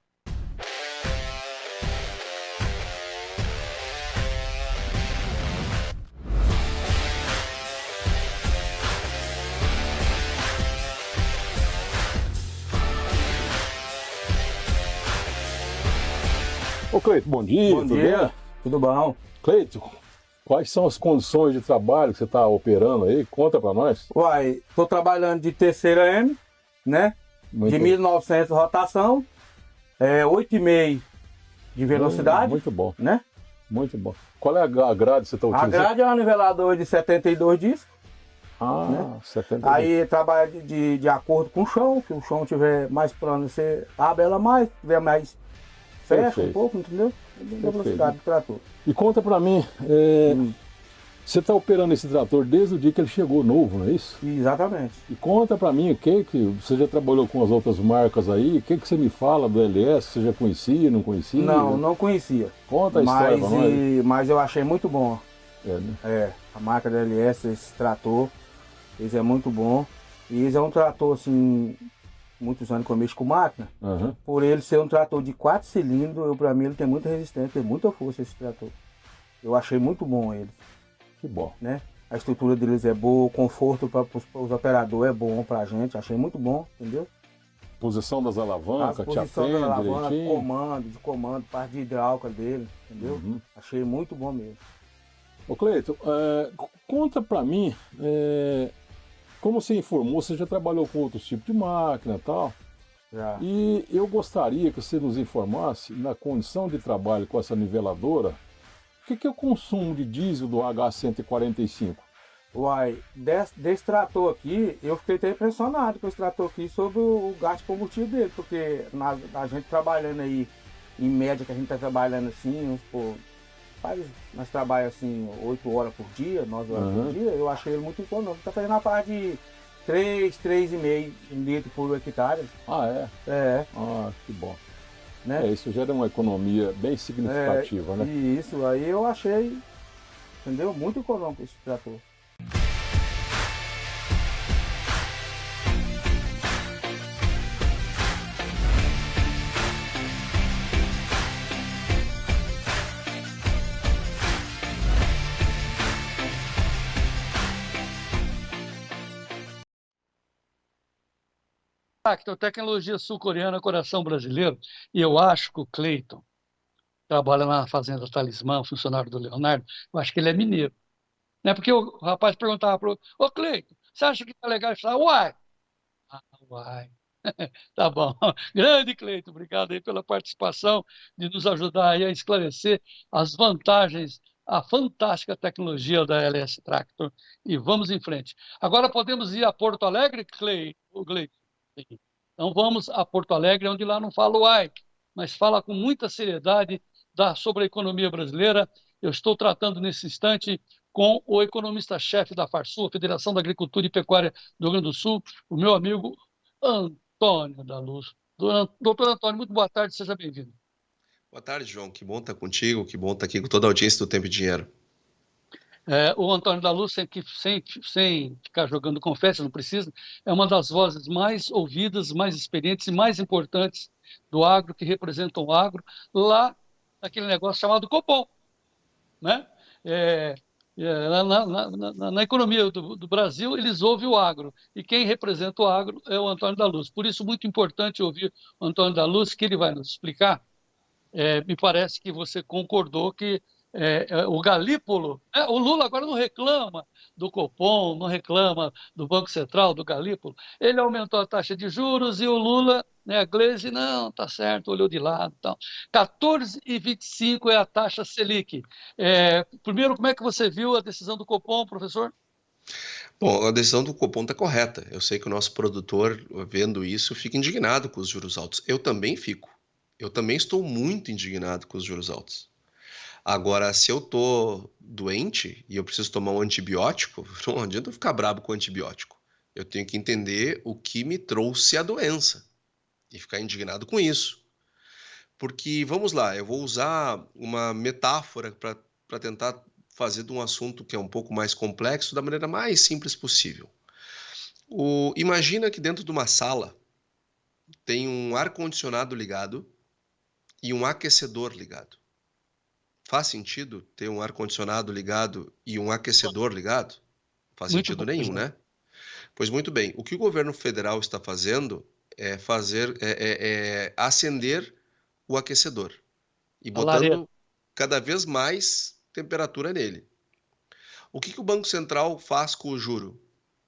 Ô Cleiton, bom dia. Bom dia, tudo bom? Cleiton, quais são as condições de trabalho que você está operando aí? Conta para nós. Uai, estou trabalhando de terceira M, né? Muito de 1.900 rotação, 8,5 de velocidade. Muito bom. Né? Muito bom. Qual é a grade que você está utilizando? A grade é um nivelador de 72 discos. Né? 72. Aí trabalha de acordo com o chão, se o chão tiver mais plano, você abre ela mais, se tiver mais fecha um pouco, entendeu? Da velocidade do trator. E conta pra mim, você está operando esse trator desde o dia que ele chegou novo, não é isso? Exatamente. E conta pra mim, que você já trabalhou com as outras marcas aí, o que você me fala do LS? Você já conhecia, não conhecia? Não conhecia. Conta a história pra nós. Mas eu achei muito bom. Né? A marca da LS, esse trator, esse é muito bom. E esse é um trator, assim, muitos anos que eu mexo com máquina, por ele ser um trator de 4 cilindros, para mim ele tem muita resistência, tem muita força esse trator. Eu achei muito bom ele. Que bom. Né? A estrutura deles é boa, o conforto para os operadores é bom pra gente, achei muito bom, entendeu? Posição das alavancas, te atende direitinho? De comando, parte de hidráulica dele, entendeu? Achei muito bom mesmo. Ô Cleiton, conta pra mim, como você informou, você já trabalhou com outros tipos de máquina e tal. Já. E eu gostaria que você nos informasse, na condição de trabalho com essa niveladora, o que é o consumo de diesel do H145? Uai, desse trator aqui, eu fiquei até impressionado com esse trator aqui sobre o gasto de combustível dele, porque a gente trabalhando aí em média, que a gente está trabalhando assim, vamos supor, nós trabalhamos assim 8 horas por dia, 9 horas por dia, eu achei ele muito econômico. Está fazendo a parte de 3,5 litros por hectare. Ah, é? É. Ah, que bom. Né? Isso gera uma economia bem significativa, né? Isso, aí eu achei, entendeu? Muito econômico esse trator. Tractor, tecnologia sul-coreana, coração brasileiro. E eu acho que o Cleiton trabalha na fazenda Talismã, funcionário do Leonardo, eu acho que ele é mineiro. Né? Porque o rapaz perguntava para o ô Cleiton, você acha que tá legal? Ele falava, uai. Ah, uai. Tá bom. Grande Cleiton, obrigado aí pela participação, de nos ajudar aí a esclarecer as vantagens, a fantástica tecnologia da LS Tractor. E vamos em frente. Agora podemos ir a Porto Alegre, Cleiton? Então vamos a Porto Alegre, onde lá não fala uai, mas fala com muita seriedade sobre a economia brasileira. Eu estou tratando nesse instante com o economista-chefe da FARSUL, Federação da Agricultura e Pecuária do Rio Grande do Sul, o meu amigo Antônio da Luz. Doutor Antônio, muito boa tarde, seja bem-vindo. Boa tarde, João. Que bom estar contigo, que bom estar aqui com toda a audiência do Tempo e Dinheiro. O Antônio da Luz, sem ficar jogando confete, não precisa, é uma das vozes mais ouvidas, mais experientes e mais importantes do agro, que representam o agro, lá naquele negócio chamado Copom. Né? Na economia do Brasil, eles ouvem o agro, e quem representa o agro é o Antônio da Luz. Por isso, muito importante ouvir o Antônio da Luz, que ele vai nos explicar. Me parece que você concordou que o Galípolo, o Lula agora não reclama do Copom, não reclama do Banco Central, do Galípolo, ele aumentou a taxa de juros e o Lula, a Gleisi, não, tá certo, olhou de lado. Então, 14,25 é a taxa Selic. Primeiro, como é que você viu a decisão do Copom, professor? Bom, a decisão do Copom está correta. Eu sei que o nosso produtor, vendo isso, fica indignado com os juros altos. Eu também fico. Eu também estou muito indignado com os juros altos. Agora, se eu tô doente e eu preciso tomar um antibiótico, não adianta eu ficar brabo com o antibiótico. Eu tenho que entender o que me trouxe a doença e ficar indignado com isso. Porque, vamos lá, eu vou usar uma metáfora para tentar fazer de um assunto que é um pouco mais complexo da maneira mais simples possível. Imagina que dentro de uma sala tem um ar-condicionado ligado e um aquecedor ligado. Faz sentido ter um ar-condicionado ligado e um aquecedor ligado? Não faz sentido nenhum, né? Pois muito bem, o que o governo federal está fazendo é acender o aquecedor e botando cada vez mais temperatura nele. O que o Banco Central faz com o juro?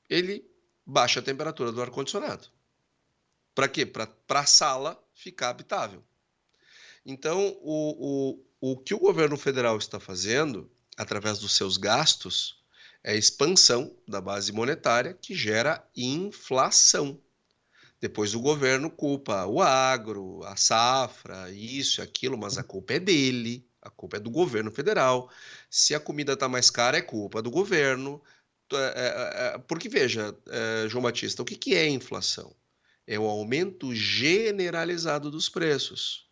Ele baixa a temperatura do ar-condicionado. Para quê? Para a sala ficar habitável. Então, o que o governo federal está fazendo, através dos seus gastos, é a expansão da base monetária que gera inflação. Depois o governo culpa o agro, a safra, isso e aquilo, mas a culpa é dele, a culpa é do governo federal. Se a comida está mais cara, é culpa do governo. Porque, veja, João Batista, o que é inflação? É o aumento generalizado dos preços.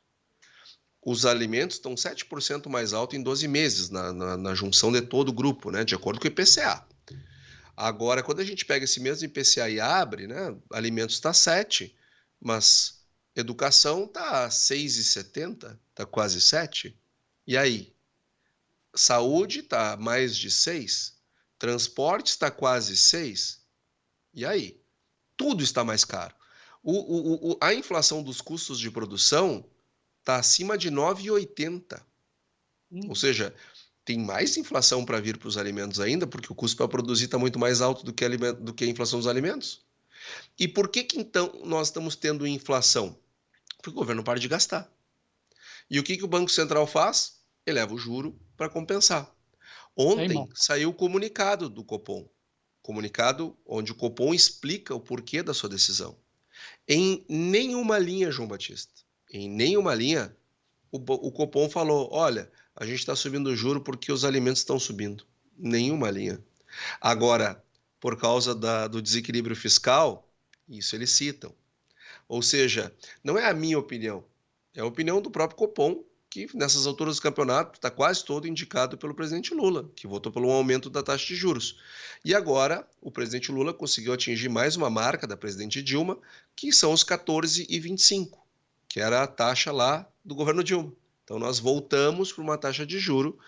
Os alimentos estão 7% mais alto em 12 meses, na junção de todo o grupo, né, de acordo com o IPCA. Agora, quando a gente pega esse mesmo IPCA e abre, né, alimentos está 7, mas educação está 6,70, está quase 7. E aí? Saúde está mais de 6, transporte está quase 6. E aí? Tudo está mais caro. A inflação dos custos de produção está acima de 9,80. Ou seja, tem mais inflação para vir para os alimentos ainda, porque o custo para produzir está muito mais alto do que a inflação dos alimentos. E por que então nós estamos tendo inflação? Porque o governo para de gastar. E o que o Banco Central faz? Eleva o juro para compensar. Ontem saiu o comunicado do Copom. Comunicado onde o Copom explica o porquê da sua decisão. Em nenhuma linha, João Batista, em nenhuma linha, o Copom falou, olha, a gente está subindo o juro porque os alimentos estão subindo. Nenhuma linha. Agora, por causa do desequilíbrio fiscal, isso eles citam. Ou seja, não é a minha opinião, é a opinião do próprio Copom, que nessas alturas do campeonato está quase todo indicado pelo presidente Lula, que votou pelo aumento da taxa de juros. E agora o presidente Lula conseguiu atingir mais uma marca da presidente Dilma, que são os 14,25, que era a taxa lá do governo Dilma. Então nós voltamos para uma taxa de juro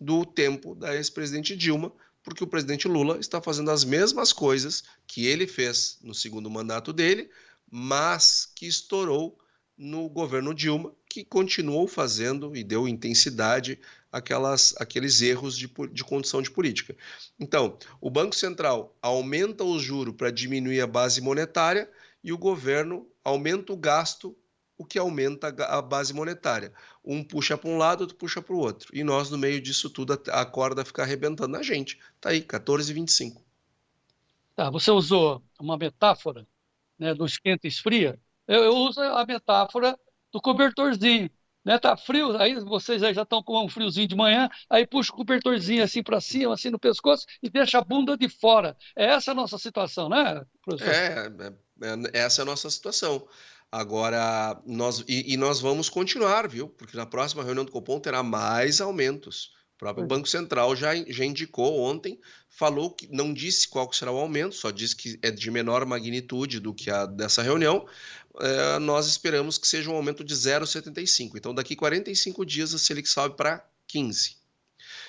do tempo da ex-presidente Dilma, porque o presidente Lula está fazendo as mesmas coisas que ele fez no segundo mandato dele, mas que estourou no governo Dilma, que continuou fazendo e deu intensidade àqueles erros de condução de política. Então, o Banco Central aumenta o juro para diminuir a base monetária e o governo aumenta o gasto, o que aumenta a base monetária. Um puxa para um lado, outro puxa para o outro. E nós, no meio disso tudo, a corda fica arrebentando na gente. Tá aí, 14,25. Tá, você usou uma metáfora, né, do esquenta e esfria. Eu uso a metáfora do cobertorzinho. Né, tá frio, aí vocês aí já estão com um friozinho de manhã, aí puxa o cobertorzinho assim para cima, assim no pescoço, e deixa a bunda de fora. É essa a nossa situação, né, professor? Essa é a nossa situação. Agora, nós vamos continuar, viu? Porque na próxima reunião do Copom terá mais aumentos. O próprio Banco Central já indicou ontem, falou que não disse qual será o aumento, só disse que é de menor magnitude do que a dessa reunião. Nós esperamos que seja um aumento de 0,75. Então, daqui 45 dias a Selic sobe para 15.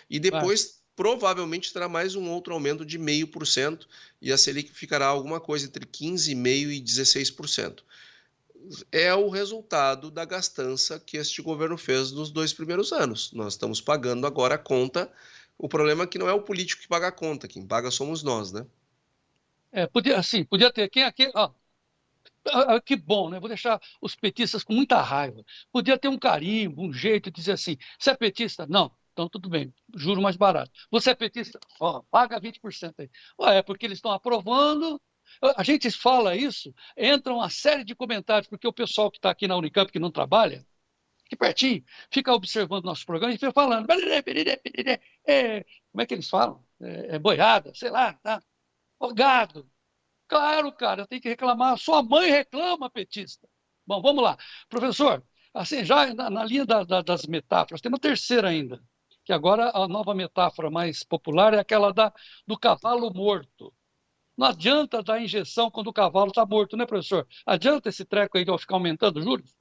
E depois, provavelmente, terá mais um outro aumento de 0,5%, e a Selic ficará alguma coisa entre 15,5% e 16%. É o resultado da gastança que este governo fez nos 2 primeiros anos. Nós estamos pagando agora a conta. O problema é que não é o político que paga a conta, quem paga somos nós, né? Podia ter. Quem aqui. Que bom, né? Vou deixar os petistas com muita raiva. Podia ter um carimbo, um jeito de dizer assim: você é petista? Não. Então, tudo bem, juro mais barato. Você é petista? Paga 20% aí. É porque eles estão aprovando. A gente fala isso, entra uma série de comentários, porque o pessoal que está aqui na Unicamp, que não trabalha, aqui pertinho, fica observando nosso programa e fica falando. Como é que eles falam? Boiada, sei lá, tá? Gado. Claro, cara, tem que reclamar. Sua mãe reclama, petista. Bom, vamos lá. Professor, assim, já na linha das metáforas, tem uma terceira ainda, que agora a nova metáfora mais popular é aquela do cavalo morto. Não adianta dar injeção quando o cavalo está morto, né, professor? Adianta esse treco aí de ficar aumentando os juros?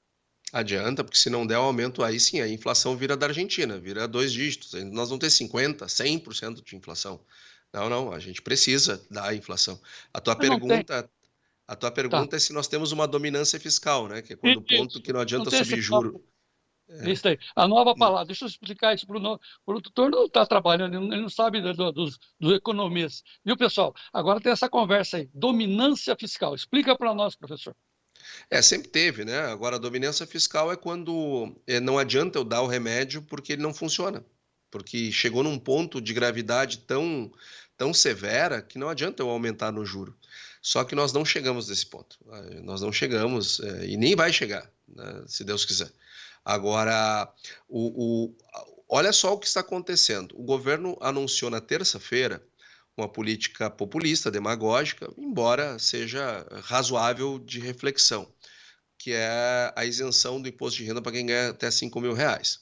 Adianta, porque se não der um aumento, aí sim, a inflação vira da Argentina, vira 2 dígitos. Nós vamos ter 50%, 100% de inflação. Não, a gente precisa da inflação. A tua pergunta é se nós temos uma dominância fiscal, né? Que é quando o ponto que não adianta subir juro. Isso aí. A nova palavra, deixa eu explicar isso para o tutor, não está trabalhando, ele não sabe dos economistas. Viu, pessoal? Agora tem essa conversa aí, dominância fiscal. Explica para nós, professor. Sempre teve, né? Agora, a dominância fiscal é quando não adianta eu dar o remédio porque ele não funciona. Porque chegou num ponto de gravidade tão severa que não adianta eu aumentar no juro. Só que nós não chegamos nesse ponto. Nós não chegamos e nem vai chegar, né, se Deus quiser. Agora, olha só o que está acontecendo. O governo anunciou na terça-feira uma política populista, demagógica, embora seja razoável de reflexão, que é a isenção do imposto de renda para quem ganha até R$5.000.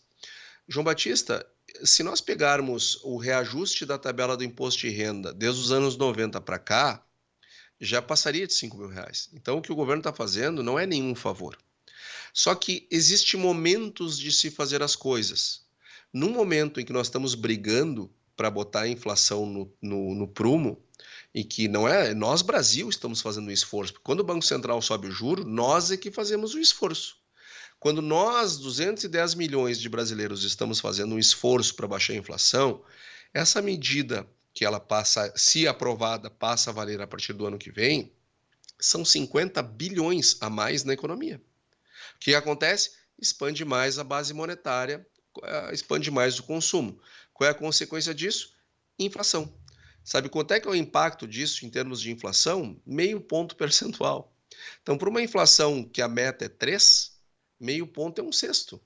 João Batista, se nós pegarmos o reajuste da tabela do imposto de renda desde os anos 90 para cá, já passaria de R$5.000. Então, o que o governo está fazendo não é nenhum favor. Só que existem momentos de se fazer as coisas. No momento em que nós estamos brigando para botar a inflação no prumo, e que não é nós, Brasil, estamos fazendo um esforço. Quando o Banco Central sobe o juro, nós é que fazemos o esforço. Quando nós, 210 milhões de brasileiros, estamos fazendo um esforço para baixar a inflação, essa medida que ela passa, se aprovada, passa a valer a partir do ano que vem, são 50 bilhões a mais na economia. O que acontece? Expande mais a base monetária, expande mais o consumo. Qual é a consequência disso? Inflação. Sabe quanto é que é o impacto disso em termos de inflação? 0,5 ponto percentual. Então, para uma inflação que a meta é 3, 0,5 ponto é 1/6.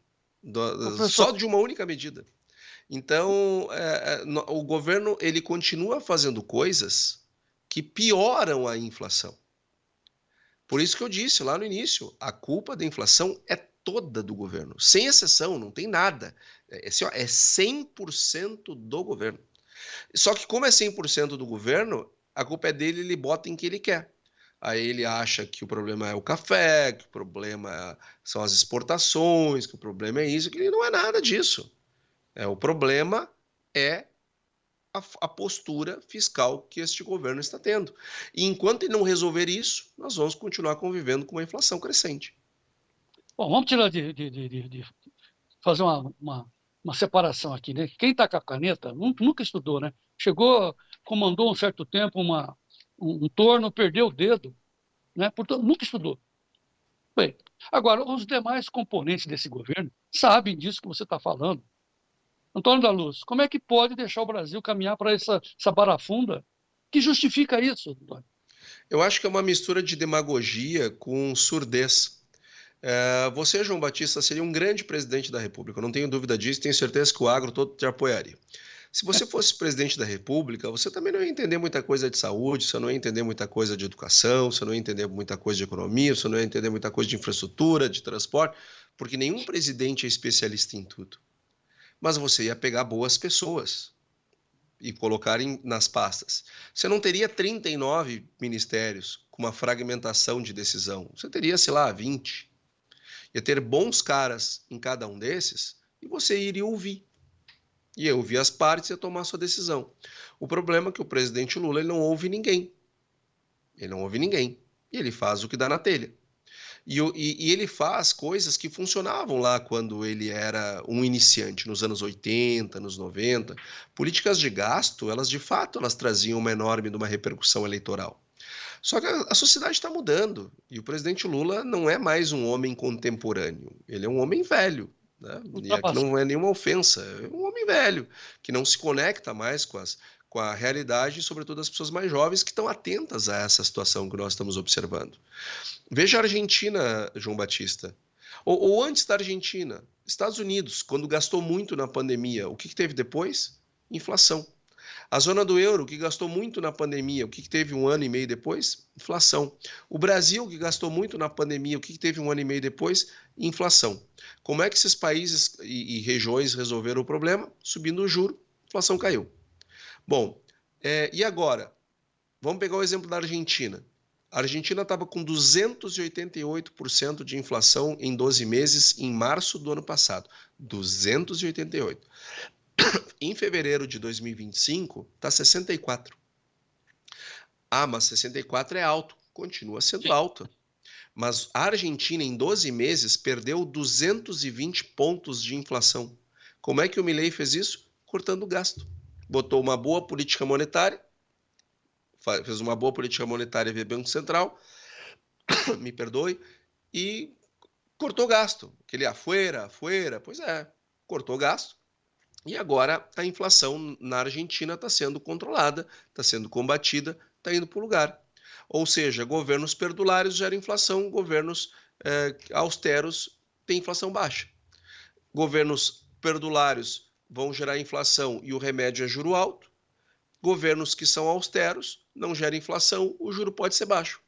só de uma única medida. Então, o governo ele continua fazendo coisas que pioram a inflação. Por isso que eu disse lá no início, a culpa da inflação é toda do governo, sem exceção, não tem nada. É 100% do governo. Só que como é 100% do governo, a culpa é dele, ele bota em que ele quer. Aí ele acha que o problema é o café, que o problema são as exportações, que o problema é isso, que não é nada disso. O problema é a postura fiscal que este governo está tendo. E enquanto ele não resolver isso, nós vamos continuar convivendo com uma inflação crescente. Bom, vamos tirar de fazer uma separação aqui, né? Quem está com a caneta nunca estudou, né? Chegou, comandou um certo tempo um torno, perdeu o dedo, né? Portanto, nunca estudou. Bem, agora, os demais componentes desse governo sabem disso que você está falando. Antônio da Luz, como é que pode deixar o Brasil caminhar para essa barafunda? Que justifica isso, Antônio? Eu acho que é uma mistura de demagogia com surdez. Você, João Batista, seria um grande presidente da República, eu não tenho dúvida disso, tenho certeza que o agro todo te apoiaria. Se você fosse presidente da República, você também não ia entender muita coisa de saúde, você não ia entender muita coisa de educação, você não ia entender muita coisa de economia, você não ia entender muita coisa de infraestrutura, de transporte, porque nenhum presidente é especialista em tudo. Mas você ia pegar boas pessoas e colocar nas pastas. Você não teria 39 ministérios com uma fragmentação de decisão. Você teria, sei lá, 20. Ia ter bons caras em cada um desses e você iria ouvir. Ia ouvir as partes e ia tomar sua decisão. O problema é que o presidente Lula ele não ouve ninguém. Ele não ouve ninguém. E ele faz o que dá na telha. E ele faz coisas que funcionavam lá quando ele era um iniciante, nos anos 80, nos 90. Políticas de gasto, elas de fato elas traziam uma enorme de uma repercussão eleitoral. Só que a sociedade está mudando e o presidente Lula não é mais um homem contemporâneo, ele é um homem velho. Né? E aqui não é nenhuma ofensa, é um homem velho, que não se conecta mais com a realidade, e sobretudo as pessoas mais jovens que estão atentas a essa situação que nós estamos observando. Veja a Argentina, João Batista. Ou antes da Argentina, Estados Unidos, quando gastou muito na pandemia, o que teve depois? Inflação. A zona do euro, que gastou muito na pandemia, o que teve um ano e meio depois? Inflação. O Brasil, que gastou muito na pandemia, o que teve um ano e meio depois? Inflação. Como é que esses países e regiões resolveram o problema? Subindo o juro, a inflação caiu. Bom, e agora? Vamos pegar o exemplo da Argentina. A Argentina estava com 288% de inflação em 12 meses em março do ano passado. 288%. Em fevereiro de 2025, está 64%. Ah, mas 64% é alto. Continua sendo alto. Mas a Argentina, em 12 meses, perdeu 220 pontos de inflação. Como é que o Milei fez isso? Cortando o gasto. Botou uma boa política monetária, fez uma boa política monetária via Banco Central, me perdoe, e cortou gasto. Aquele afuera, pois é, cortou gasto. E agora a inflação na Argentina está sendo controlada, está sendo combatida, está indo para o lugar. Ou seja, governos perdulários geram inflação, governos austeros têm inflação baixa. Governos perdulários vão gerar inflação e o remédio é juro alto. Governos que são austeros não geram inflação, o juro pode ser baixo.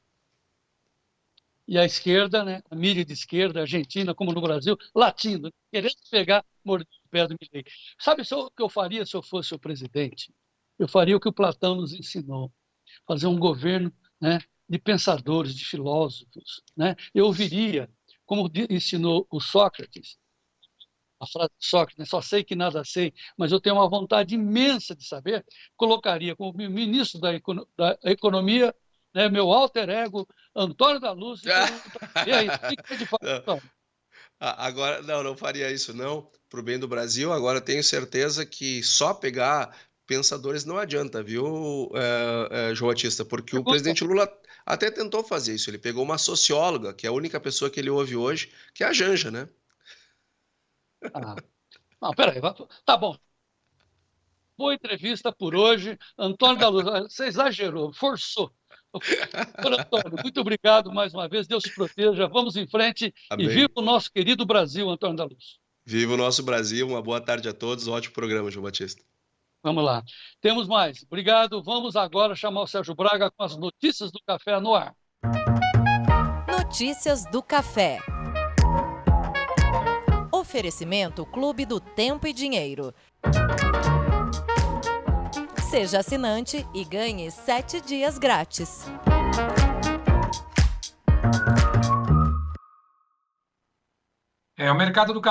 E a esquerda, né, a mídia de esquerda, Argentina, como no Brasil, latindo, querendo pegar mordido o pé do Milei. Sabe o que eu faria se eu fosse o presidente? Eu faria o que o Platão nos ensinou, fazer um governo, né, de pensadores, de filósofos. Né? Eu ouviria, como ensinou o Sócrates, a frase de Sócrates, né? Só sei que nada sei, mas eu tenho uma vontade imensa de saber, colocaria como ministro da Economia, né, meu alter ego, Antônio da Luz. E aí, o que é de fato? Agora, não faria isso não, para o bem do Brasil. Agora tenho certeza que só pegar pensadores não adianta, viu, João Batista? Porque o presidente Lula até tentou fazer isso. Ele pegou uma socióloga, que é a única pessoa que ele ouve hoje, que é a Janja, né? Não, peraí, tá bom. Boa entrevista por hoje. Antônio da Luz, você exagerou, forçou. Antônio, muito obrigado mais uma vez. Deus te proteja. Vamos em frente. Amém. E viva o nosso querido Brasil, Antônio da Luz. Viva o nosso Brasil, uma boa tarde a todos, ótimo programa, João Batista. Vamos lá. Temos mais. Obrigado. Vamos agora chamar o Sérgio Braga com as notícias do café no ar. Notícias do café. Oferecimento Clube do Tempo e Dinheiro. Seja assinante e ganhe 7 dias grátis. O mercado do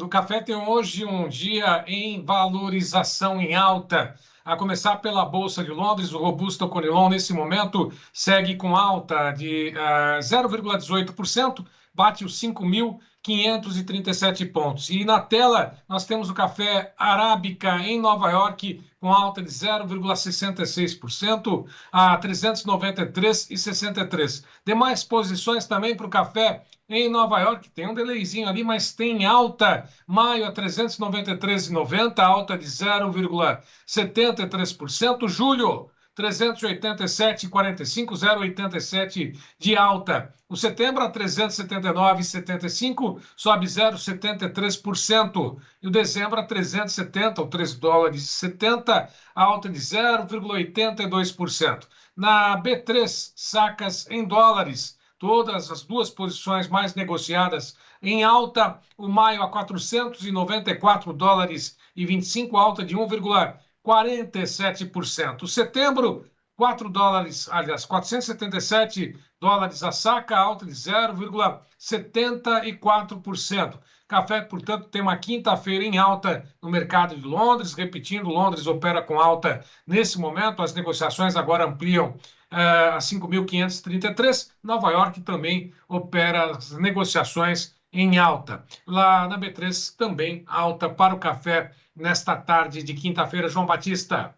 café tem hoje um dia em valorização em alta. A começar pela Bolsa de Londres, o Robusta Conilon, nesse momento, segue com alta de 0,18%, bate os 5.537 pontos. E na tela, nós temos o café Arábica em Nova York, com alta de 0,66% a 393,63. Demais posições também para o café em Nova York, tem um delayzinho ali, mas tem alta. Maio a 393,90, alta de 0,73%. Julho, 387,45, 0,87 de alta. O setembro a 379,75, sobe 0,73%. E o dezembro a 370, ou $3,70, alta de 0,82%. Na B3, sacas em dólares, todas as duas posições mais negociadas em alta. O maio a $494,25, alta de 1,47%. O setembro, $477 a saca, alta de 0,74%. Café, portanto, tem uma quinta-feira em alta no mercado de Londres. Repetindo, Londres opera com alta nesse momento. As negociações agora ampliam a 5.533. Nova York também opera as negociações em alta. Lá na B3 também alta para o café nesta tarde de quinta-feira. João Batista.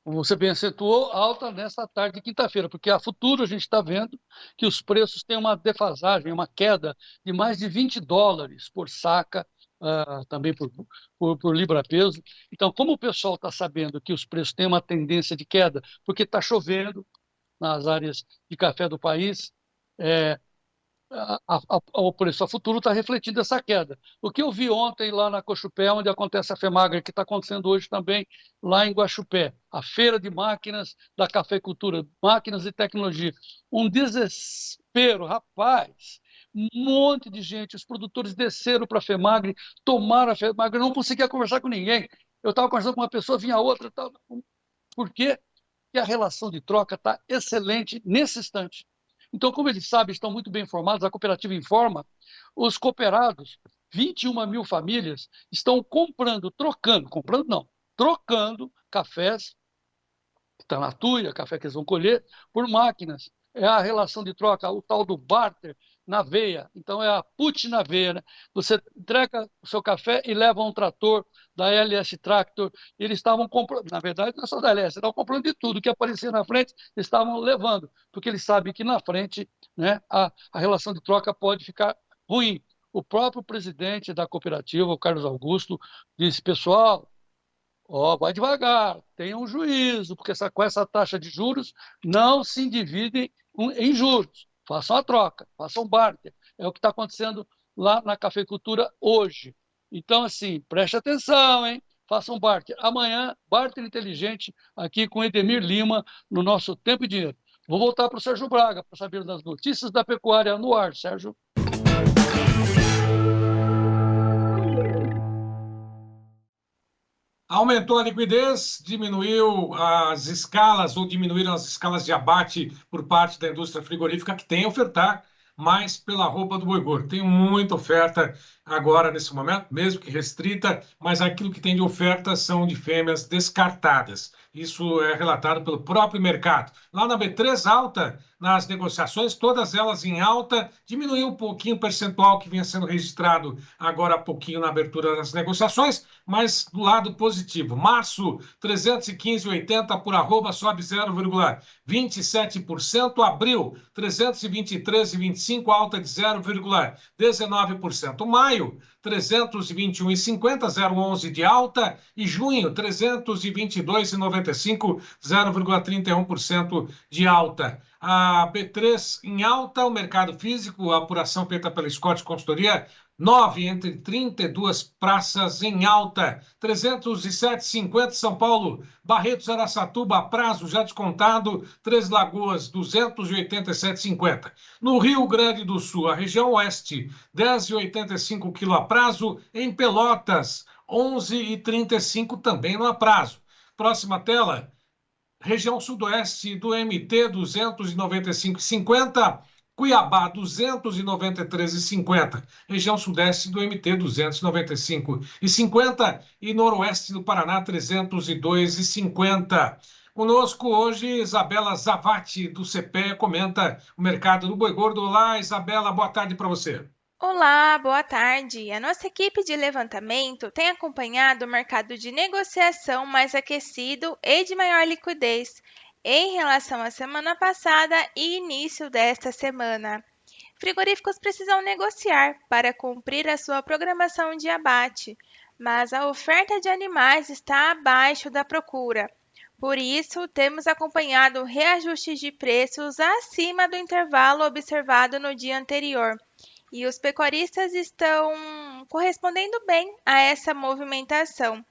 Você bem acentuou, alta nesta tarde de quinta-feira, porque a futuro a gente está vendo que os preços têm uma defasagem, uma queda de mais de $20 por saca, também por libra-peso. Então, como o pessoal está sabendo que os preços têm uma tendência de queda, porque está chovendo nas áreas de café do país, o preço a futuro está refletindo essa queda. O que eu vi ontem lá na Cochupé, onde acontece a FEMAGRE, que está acontecendo hoje também lá em Guaxupé, a feira de máquinas da cafeicultura, máquinas e tecnologia. Um desespero, rapaz, um monte de gente, os produtores desceram para a FEMAGRE, tomaram a FEMAGRE, não conseguia conversar com ninguém. Eu estava conversando com uma pessoa, vinha outra, por quê? Porque a relação de troca está excelente nesse instante. Então, como eles sabem, estão muito bem informados, a cooperativa informa, os cooperados, 21 mil famílias, estão trocando cafés, que está na tuia, café que eles vão colher, por máquinas. É a relação de troca, o tal do barter na veia. Então, é a put na veia, né? Você entrega o seu café e leva um trator da LS Tractor. Eles estavam comprando, na verdade, não é só da LS, estavam comprando de tudo que aparecia na frente, eles estavam levando, porque eles sabem que na frente, né, a relação de troca pode ficar ruim. O próprio presidente da cooperativa, o Carlos Augusto, disse: pessoal, vai devagar, tenham juízo, porque com essa taxa de juros não se dividem em juros. Façam a troca, façam barter. É o que está acontecendo lá na cafeicultura hoje. Então, assim, preste atenção, hein? Façam barter. Amanhã, barter inteligente aqui com Edemir Lima no nosso Tempo e Dinheiro. Vou voltar para o Sérgio Braga para saber das notícias da pecuária no ar, Sérgio. Aumentou a liquidez, diminuíram as escalas de abate por parte da indústria frigorífica, que tem a ofertar mais pela roupa do boi gordo. Tem muita oferta agora nesse momento, mesmo que restrita, mas aquilo que tem de oferta são de fêmeas descartadas. Isso é relatado pelo próprio mercado. Lá na B3, alta nas negociações, todas elas em alta, diminuiu um pouquinho o percentual que vinha sendo registrado agora há pouquinho na abertura das negociações, mas do lado positivo. Março, 315,80 por arroba, sobe 0,27%. Abril, 323,25, alta de 0,19%. Maio, 321,50, 0,11 de alta. E junho, 322,95, 0,31% de alta. A B3 em alta, o mercado físico, a apuração feita pela Scott Consultoria, 9 entre 32 praças em alta, 307,50 São Paulo, Barretos, Araçatuba, a prazo já descontado, Três Lagoas, 287,50. No Rio Grande do Sul, a região oeste, 10,85 quilo a prazo, em Pelotas, 11,35 também no aprazo. Próxima tela, região sudoeste do MT, 295,50. Cuiabá, 293,50. Região sudeste do MT, 295,50. E noroeste do Paraná, 302,50. Conosco hoje, Isabela Zavati, do CPEA, comenta o mercado do boi gordo. Olá, Isabela, boa tarde para você. Olá, boa tarde. A nossa equipe de levantamento tem acompanhado o mercado de negociação mais aquecido e de maior liquidez em relação à semana passada e início desta semana. Frigoríficos precisam negociar para cumprir a sua programação de abate, mas a oferta de animais está abaixo da procura. Por isso, temos acompanhado reajustes de preços acima do intervalo observado no dia anterior. E os pecuaristas estão correspondendo bem a essa movimentação.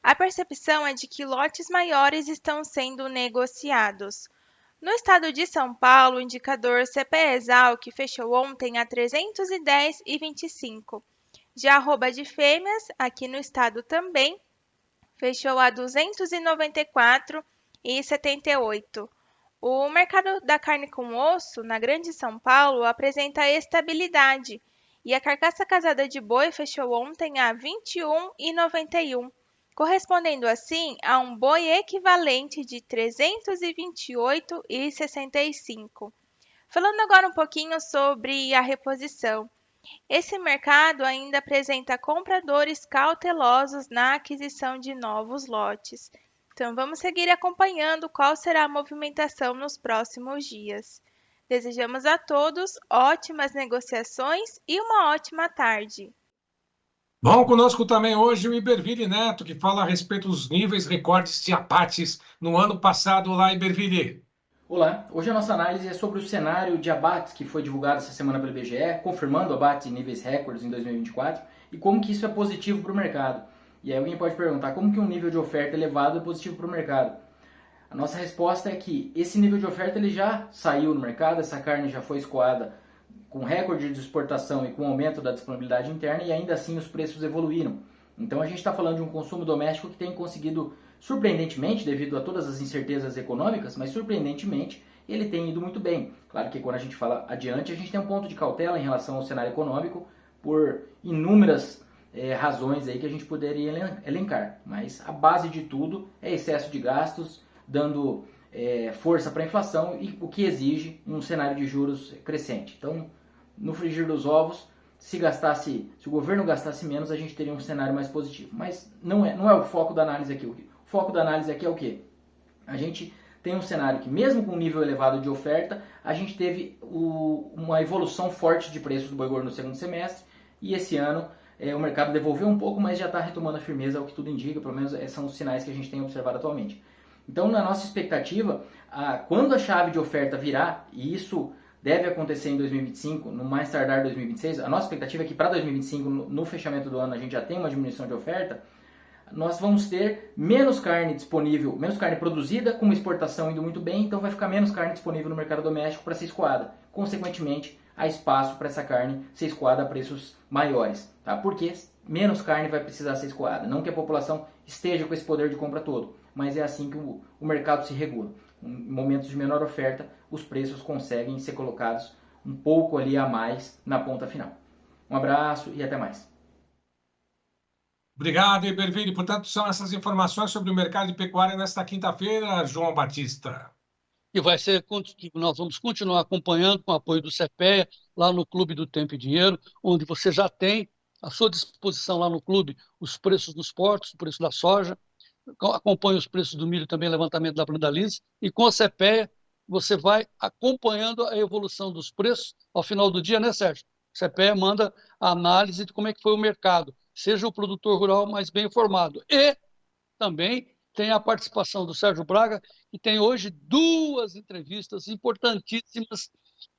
A percepção é de que lotes maiores estão sendo negociados. No estado de São Paulo, o indicador CPEA-Exalc fechou ontem a 310,25. Já a arroba de fêmeas, aqui no estado também, fechou a 294,78. O mercado da carne com osso, na Grande São Paulo, apresenta estabilidade e a carcaça casada de boi fechou ontem a 21,91, correspondendo assim a um boi equivalente de 328,65. Falando agora um pouquinho sobre a reposição. Esse mercado ainda apresenta compradores cautelosos na aquisição de novos lotes. Então, vamos seguir acompanhando qual será a movimentação nos próximos dias. Desejamos a todos ótimas negociações e uma ótima tarde. Bom, conosco também hoje o Iberville Neto, que fala a respeito dos níveis recordes de abates no ano passado. Olá, Iberville. Olá, hoje a nossa análise é sobre o cenário de abates que foi divulgado essa semana pelo IBGE, confirmando abates em níveis recordes em 2024 e como que isso é positivo para o mercado. E aí alguém pode perguntar como que um nível de oferta elevado é positivo para o mercado. A nossa resposta é que esse nível de oferta ele já saiu no mercado, essa carne já foi escoada com recorde de exportação e com aumento da disponibilidade interna e ainda assim os preços evoluíram. Então a gente está falando de um consumo doméstico que tem conseguido, surpreendentemente, devido a todas as incertezas econômicas, mas surpreendentemente ele tem ido muito bem. Claro que quando a gente fala adiante, a gente tem um ponto de cautela em relação ao cenário econômico por inúmeras razões aí que a gente poderia elencar, mas a base de tudo é excesso de gastos, dando força para a inflação e o que exige um cenário de juros crescente. Então, no frigir dos ovos, se o governo gastasse menos, a gente teria um cenário mais positivo. Mas não é o foco da análise aqui. O foco da análise aqui é o quê? A gente tem um cenário que, mesmo com um nível elevado de oferta, a gente teve uma evolução forte de preços do boi gordo no segundo semestre e esse ano o mercado devolveu um pouco, mas já está retomando a firmeza, ao que tudo indica, pelo menos são os sinais que a gente tem observado atualmente. Então, na nossa expectativa, quando a chave de oferta virar, e isso deve acontecer em 2025, no mais tardar 2026, a nossa expectativa é que para 2025, no fechamento do ano, a gente já tem uma diminuição de oferta, nós vamos ter menos carne disponível, menos carne produzida, com uma exportação indo muito bem, então vai ficar menos carne disponível no mercado doméstico para ser escoada. Consequentemente, há espaço para essa carne ser escoada a preços maiores, tá? Porque menos carne vai precisar ser escoada. Não que a população esteja com esse poder de compra todo, mas é assim que o mercado se regula. Em momentos de menor oferta, os preços conseguem ser colocados um pouco ali a mais na ponta final. Um abraço e até mais. Obrigado, Iberville. Portanto, são essas informações sobre o mercado de pecuária nesta quinta-feira, João Batista. Que nós vamos continuar acompanhando com o apoio do CPEA, lá no Clube do Tempo e Dinheiro, onde você já tem à sua disposição lá no clube os preços dos portos, o preço da soja, acompanha os preços do milho também, levantamento da Brandalize, e com a CPEA você vai acompanhando a evolução dos preços ao final do dia, né, Sérgio? O CPEA manda a análise de como é que foi o mercado, seja o produtor rural mais bem informado. E também tem a participação do Sérgio Braga, que tem hoje 2 entrevistas importantíssimas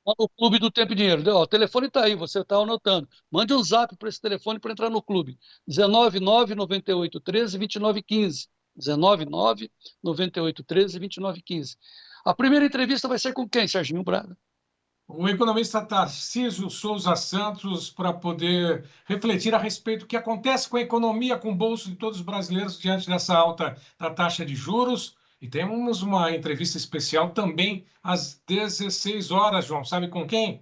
no Clube do Tempo e Dinheiro. Ó, o telefone está aí, você está anotando. Mande um zap para esse telefone para entrar no clube. 199-9813-2915. 199-9813-2915. A primeira entrevista vai ser com quem, Serginho Braga? O economista Tarcísio Souza Santos, para poder refletir a respeito do que acontece com a economia, com o bolso de todos os brasileiros diante dessa alta da taxa de juros. E temos uma entrevista especial também às 16 horas, João. Sabe com quem?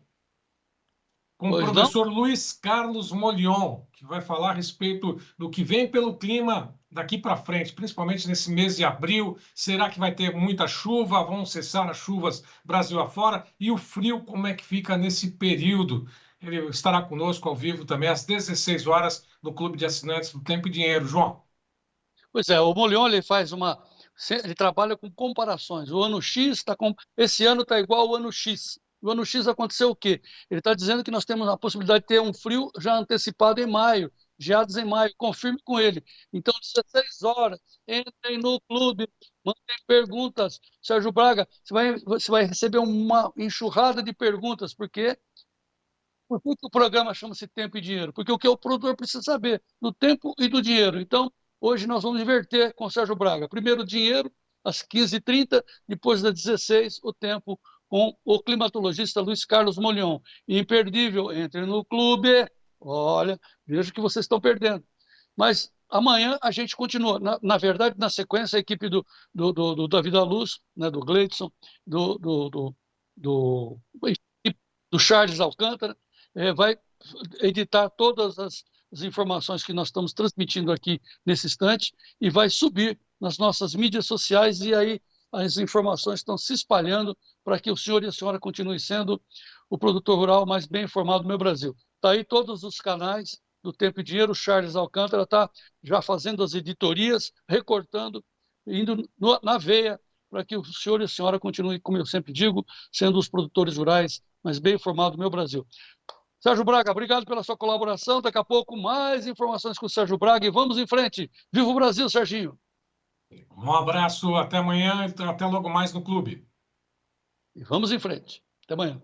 Com o professor Luiz Carlos Molion, que vai falar a respeito do que vem pelo clima daqui para frente, principalmente nesse mês de abril. Será que vai ter muita chuva? Vão cessar as chuvas Brasil afora? E o frio, como é que fica nesse período? Ele estará conosco ao vivo também às 16 horas no Clube de Assinantes do Tempo e Dinheiro. João. Pois é, o Molion ele trabalha com comparações. O ano X esse ano está igual ao ano X. O ano X aconteceu o quê? Ele está dizendo que nós temos a possibilidade de ter um frio já antecipado em maio, geados em maio, confirme com ele. Então, 16 horas, entrem no clube, mandem perguntas. Sérgio Braga, você vai receber uma enxurrada de perguntas, por que o programa chama-se Tempo e Dinheiro? Porque o que o produtor precisa saber, do tempo e do dinheiro. Então, hoje nós vamos inverter com o Sérgio Braga. Primeiro o dinheiro, às 15h30, depois das 16h, o tempo com o climatologista Luiz Carlos Molion. Imperdível, entre no clube. Olha, vejo que vocês estão perdendo. Mas amanhã a gente continua. Na verdade, na sequência, a equipe do Davi da Luz, né, do Gleidson, do Charles Alcântara, vai editar todas as informações que nós estamos transmitindo aqui nesse instante e vai subir nas nossas mídias sociais, e aí as informações estão se espalhando para que o senhor e a senhora continuem sendo o produtor rural mais bem informado do meu Brasil. Está aí todos os canais do Tempo e Dinheiro. O Charles Alcântara está já fazendo as editorias, recortando, indo na veia, para que o senhor e a senhora continuem, como eu sempre digo, sendo os produtores rurais mais bem informados do meu Brasil. Sérgio Braga, obrigado pela sua colaboração. Daqui a pouco, mais informações com o Sérgio Braga e vamos em frente. Viva o Brasil, Serginho! Um abraço, até amanhã, até logo mais no clube. E vamos em frente. Até amanhã.